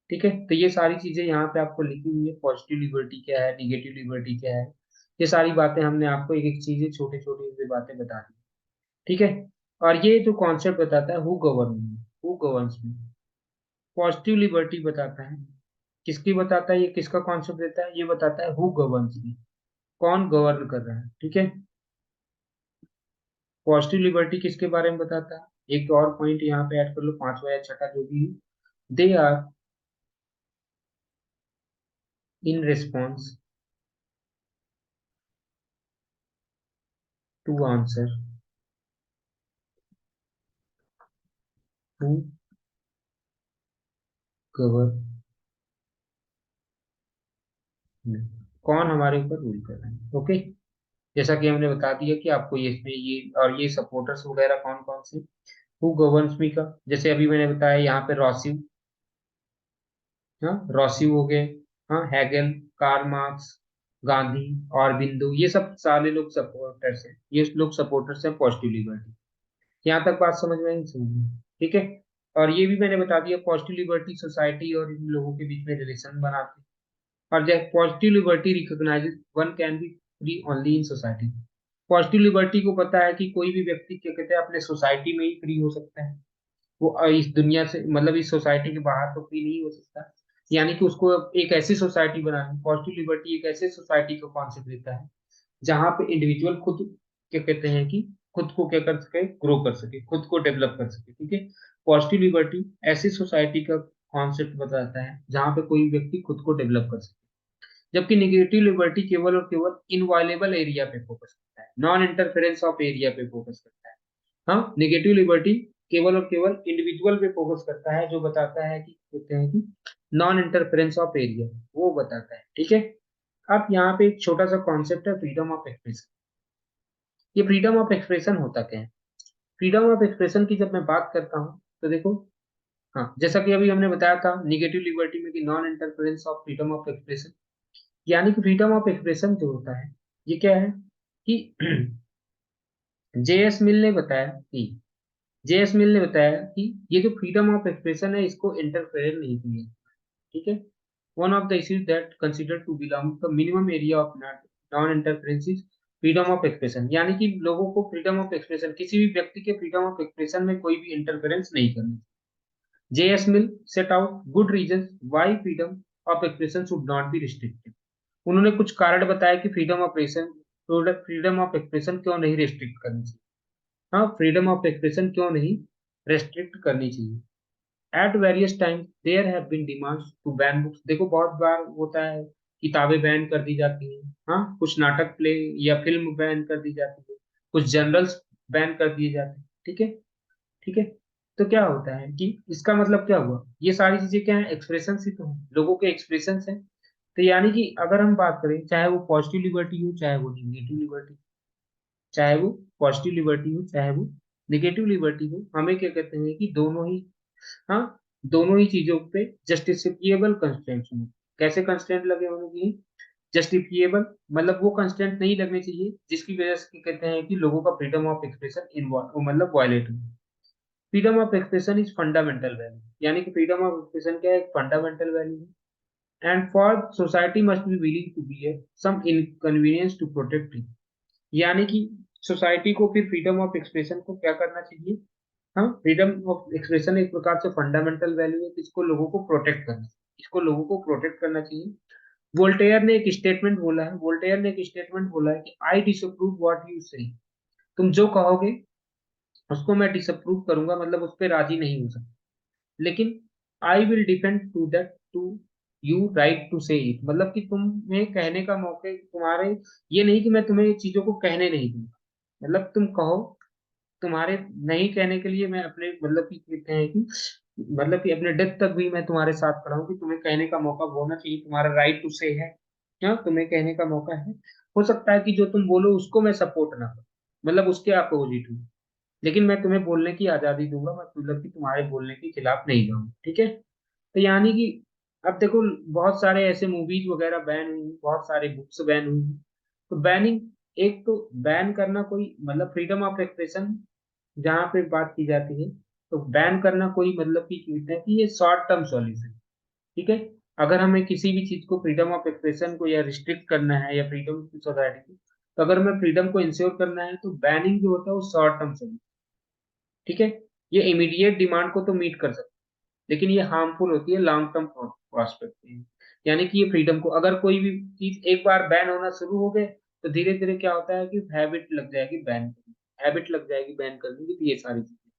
Speaker 1: ठीक है, तो ये सारी चीजें यहाँ पे आपको लिखी हुई है, पॉजिटिव लिबर्टी क्या है, निगेटिव लिबर्टी क्या है, ये सारी बातें हमने आपको एक एक चीजें छोटे छोटे से बातें बता दी। ठीक है, और ये जो कॉन्सेप्ट बताता है who governs me, positive liberty बताता है, किसकी बताता है, ये किसका कॉन्सेप्ट देता है, ये बताता है हु गवर्न्स मी, कौन गवर्न कर रहा है। ठीक है, पॉजिटिव लिबर्टी किसके बारे में बताता है, एक और पॉइंट यहाँ पे ऐड कर लो, पांचवा या छठा जो भी, they are in response to answer who govern, कौन हमारे ऊपर रूल कर रहा है। ओके, जैसा कि हमने बता दिया कि आपको ये इसमें ये और ये सपोर्टर्स वगैरह कौन कौन से, हु गवर्न्स मी का जैसे अभी मैंने बताया यहाँ पे रॉसिव, हाँ रॉसिव हो गए, हाँ हैगल, कार्ल मार्क्स, गांधी और बिंदु, ये सब सारे लोग सपोर्टर्स हैं, ये लोग सपोर्टर्स हैं पॉजिटिव लिबर्टी। यहाँ तक बात समझ में आई, समझ में, ठीक है। और ये भी मैंने बता दिया, पॉजिटिव लिबर्टी सोसाइटी और इन लोगों के बीच में रिलेशन बनाते हैं। और जब positive liberty recognises one can be free only in society, positive liberty को पता है कि कोई भी व्यक्ति क्या कहते हैं अपने सोसाइटी में ही फ्री हो सकता है, वो इस दुनिया से मतलब इस सोसाइटी के बाहर तो फ्री नहीं हो सकता। यानी कि उसको एक ऐसी सोसाइटी बनानी, पॉजिटिव लिबर्टी एक ऐसे सोसाइटी का कॉन्सेप्ट देता है जहां पे इंडिविजुअल खुद क्या कहते हैं कि खुद को क्या कर सके, ग्रो कर सके, खुद को डेवलप कर सके। ठीक है, पॉजिटिव लिबर्टी ऐसी सोसाइटी का कॉन्सेप्ट बताता है जहां पे कोई व्यक्ति खुद को डेवलप कर सके, जबकि निगेटिव लिबर्टी केवल और केवल इनवायलेबल एरिया पे फोकस करता है, नॉन इंटरफेरेंस ऑफ एरिया पे फोकस करता है। हाँ, निगेटिव लिबर्टी केवल और केवल इंडिविजुअल पे फोकस करता है, जो बताता है कि कहते हैं कि नॉन इंटरफेरेंस ऑफ एरिया, वो बताता है। ठीक है, अब यहाँ पे एक छोटा सा कॉन्सेप्ट है फ्रीडम ऑफ एक्सप्रेशन। ये फ्रीडम ऑफ एक्सप्रेशन होता क्या है, फ्रीडम ऑफ एक्सप्रेशन की जब मैं बात करता हूँ तो देखो, हाँ जैसा कि अभी हमने बताया था निगेटिव लिबर्टी में कि non interference of freedom of expression, यानी कि फ्रीडम ऑफ एक्सप्रेशन जो होता है ये क्या है कि जेएस मिल ने बताया कि जेएस मिल ने बताया कि ये जो फ्रीडम ऑफ एक्सप्रेशन है इसको इंटरफेयर नहीं किया। ठीक है, one of the issues that consider to belong the minimum area of non interference freedom of expression यानी कि लोगों को फ्रीडम ऑफ एक्सप्रेशन, किसी भी व्यक्ति के फ्रीडम ऑफ एक्सप्रेशन में कोई भी इंटरफेरेंस नहीं करना। JS Mill set out good reason why freedom of expression should not be restricted. उन्होंने कुछ कारण बताया कि फ्रीडम ऑफ एक्सप्रेशन क्यों नहीं रिस्ट्रिक्ट करनी चाहिए। हाँ, फ्रीडम ऑफ एक्सप्रेशन क्यों नहीं रेस्ट्रिक्ट करनी चाहिए। At various times there have been demands to ban books. देखो बहुत बार होता है किताबें बैन कर दी जाती हैं, हाँ, कुछ नाटक प्ले या फिल्म बैन कर दी जाती है, कुछ जर्नल्स बैन कर दिए जाते हैं। ठीक है, ठीक है। तो क्या होता है कि इसका मतलब क्या हुआ, ये सारी चीजें क्या है, एक्सप्रेशन ही तो है, लोगों के एक्सप्रेशन है। तो यानी कि अगर हम बात करें, चाहे वो पॉजिटिव लिबर्टी हो चाहे वो निगेटिव लिबर्टी, चाहे वो पॉजिटिव लिबर्टी हो चाहे वो निगेटिव लिबर्टी हो, हमें क्या कहते हैं कि दोनों ही, हाँ, दोनों ही चीजों पे जस्टिफिकेबल कंस्ट्रेंट्स होंगे। कैसे कंस्ट्रेंट लगे होने चाहिए, जस्टिफिकेबल, मतलब वो कंस्ट्रेंट नहीं लगने चाहिए जिसकी वजह से कहते हैं कि लोगों का फ्रीडम ऑफ एक्सप्रेशन इन्वॉल्व मतलब वायलेट हो। Freedom of expression is fundamental value, यानी कि फ्रीडम ऑफ एक्सप्रेशन क्या है, एक फंडामेंटल वैल्यू है। And for society must be willing to bear some inconvenience to protect it. यानी कि सोसाइटी को फिर फ्रीडम ऑफ एक्सप्रेशन को क्या करना चाहिए, हाँ, फ्रीडम ऑफ एक्सप्रेशन एक प्रकार से फंडामेंटल वैल्यू है, इसको लोगों को प्रोटेक्ट करना, इसको लोगों को प्रोटेक्ट करना चाहिए। वोल्टेयर ने एक स्टेटमेंट बोला है, वोल्टेयर ने एक स्टेटमेंट बोला है कि आई डिसअप्रूव व्हाट यू से। तुम जो कहोगे उसको मैं डिसअप्रूव करूंगा, मतलब उस पर राजी नहीं हो सकता, लेकिन I will defend to you right to say it. मतलब कि तुम्हें कहने का मौके तुम्हारे, ये नहीं कि मैं तुम्हें चीजों को कहने नहीं दूंगा, मतलब तुम कहो, तुम्हारे नहीं कहने के लिए मैं अपने मतलब कि कहते हैं कि मतलब कि अपने डेथ तक भी मैं तुम्हारे साथ खड़ा हूँ कि तुम्हें कहने का मौका होना चाहिए, तुम्हारा राइट टू से है, क्या तुम्हें कहने का मौका है। हो सकता है कि जो तुम बोलो उसको मैं सपोर्ट ना करूं, मतलब उसके अपोजिट हूँ, लेकिन मैं तुम्हें बोलने की आजादी दूंगा, मैं मतलब कि तुम्हारे बोलने के खिलाफ नहीं जाऊँ। ठीक है, तो यानी कि अब देखो बहुत सारे ऐसे मूवीज वगैरह बैन हुई, बहुत सारे बुक्स बैन हुई। तो बैनिंग, एक तो बैन करना कोई मतलब फ्रीडम ऑफ एक्सप्रेशन जहाँ पे बात की जाती है, तो बैन करना कोई मतलब कि कहते हैं कि ये शॉर्ट टर्म सॉल्यूशन। ठीक है, अगर हमें किसी भी चीज को फ्रीडम ऑफ एक्सप्रेशन को या रिस्ट्रिक्ट करना है या फ्रीडम की सोसाइटी को, तो अगर हमें फ्रीडम को इंश्योर करना है तो बैनिंग जो होता है वो शॉर्ट टर्म सॉल्यूशन। ठीक है, ये इमीडिएट डिमांड को तो मीट कर सकते हैं, लेकिन ये हार्मफुल होती है लॉन्ग टर्म प्रोस्पेक्ट में। यानी कि ये फ्रीडम को, अगर कोई भी चीज एक बार बैन होना शुरू हो गए तो धीरे धीरे क्या होता है कि हैबिट लग जाएगी बैन करने, हैबिट लग जाएगी बैन करने की, तो ये सारी चीजें।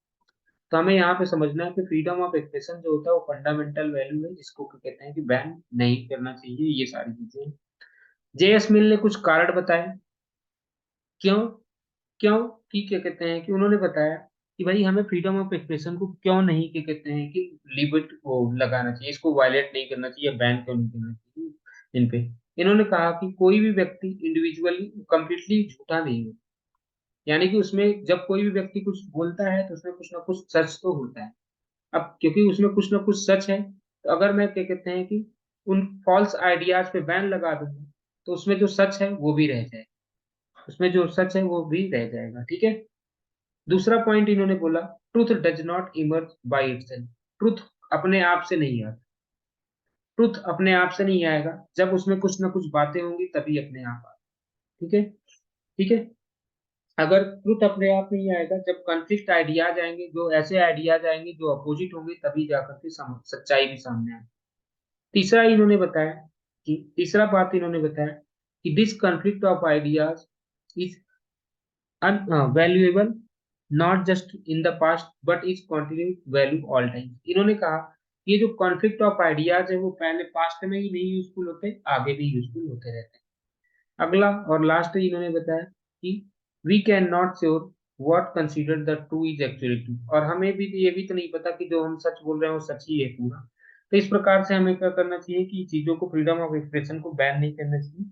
Speaker 1: तो हमें यहाँ पे समझना है कि फ्रीडम ऑफ एक्सप्रेशन जो होता है वो फंडामेंटल वैल्यू है, जिसको कहते हैं कि बैन नहीं करना चाहिए, ये सारी चीजें। जेएस मिल ने कुछ कारण बताए, क्यों, क्यों कि क्या कहते हैं कि उन्होंने बताया कि भाई हमें फ्रीडम ऑफ एक्सप्रेशन को क्यों नहीं, क्या कहते हैं कि लिमिट को लगाना चाहिए, इसको वायलेट नहीं करना चाहिए, बैन क्यों नहीं करना चाहिए इन पे। इन्होंने कहा कि कोई भी व्यक्ति इंडिविजुअली कंप्लीटली झूठा नहीं है, यानी कि उसमें जब कोई भी व्यक्ति कुछ बोलता है तो उसमें कुछ ना कुछ सच तो होता है। अब क्योंकि उसमें कुछ ना कुछ सच है, तो अगर मैं क्या कहते हैं कि उन फॉल्स आइडियाज पे बैन लगा दूंगा तो उसमें जो सच है वो भी रह जाएगा, उसमें जो सच है वो भी रह जाएगा। ठीक है, दूसरा पॉइंट इन्होंने बोला, truth does not emerge by itself. Truth अपने आप से नहीं आता, ट्रूथ अपने आप से नहीं आएगा, जब उसमें कुछ ना कुछ बातें होंगी तभी अपने आप आएगा। ठीक है, ठीक है, अगर ट्रूथ अपने आप नहीं आएगा, जब कॉन्फ्लिक्ट आइडियाज आएंगे, जो ऐसे आइडियाज आएंगे जो अपोजिट होंगे, तभी जाकर के सच्चाई भी सामने आएगी। तीसरा इन्होंने बताया कि तीसरा बात इन्होंने बताया कि this conflict of ideas is valuable not just in the past but is continue value all time. इन्होंने कहा ये जो कॉन्फ्लिक्ट ऑफ आइडियाज है वो पहले पास्ट में ही नहीं यूजफुल होते, आगे भी यूजफुल होते रहते हैं। अगला और लास्ट इन्होंने बताया कि we can not sure what consider the true is actually true, और हमें भी ये भी तो नहीं पता कि जो हम सच बोल रहे हैं वो सच ही है पूरा। तो इस प्रकार से हमें क्या करना चाहिए कि चीजों को, फ्रीडम ऑफ एक्सप्रेशन को बैन नहीं करना चाहिए।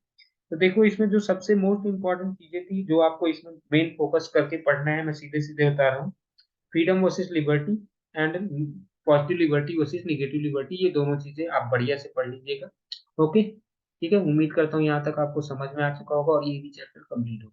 Speaker 1: तो देखो इसमें जो सबसे मोस्ट इंपॉर्टेंट चीजें थी जो आपको इसमें मेन फोकस करके पढ़ना है, मैं सीधे सीधे बता रहा हूँ। Freedom versus liberty and positive liberty versus negative liberty, ये दोनों चीजें आप बढ़िया से पढ़ लीजिएगा। ओके, ठीक है, उम्मीद करता हूँ यहाँ तक आपको समझ में आ चुका होगा और ये भी चैप्टर कंप्लीट हो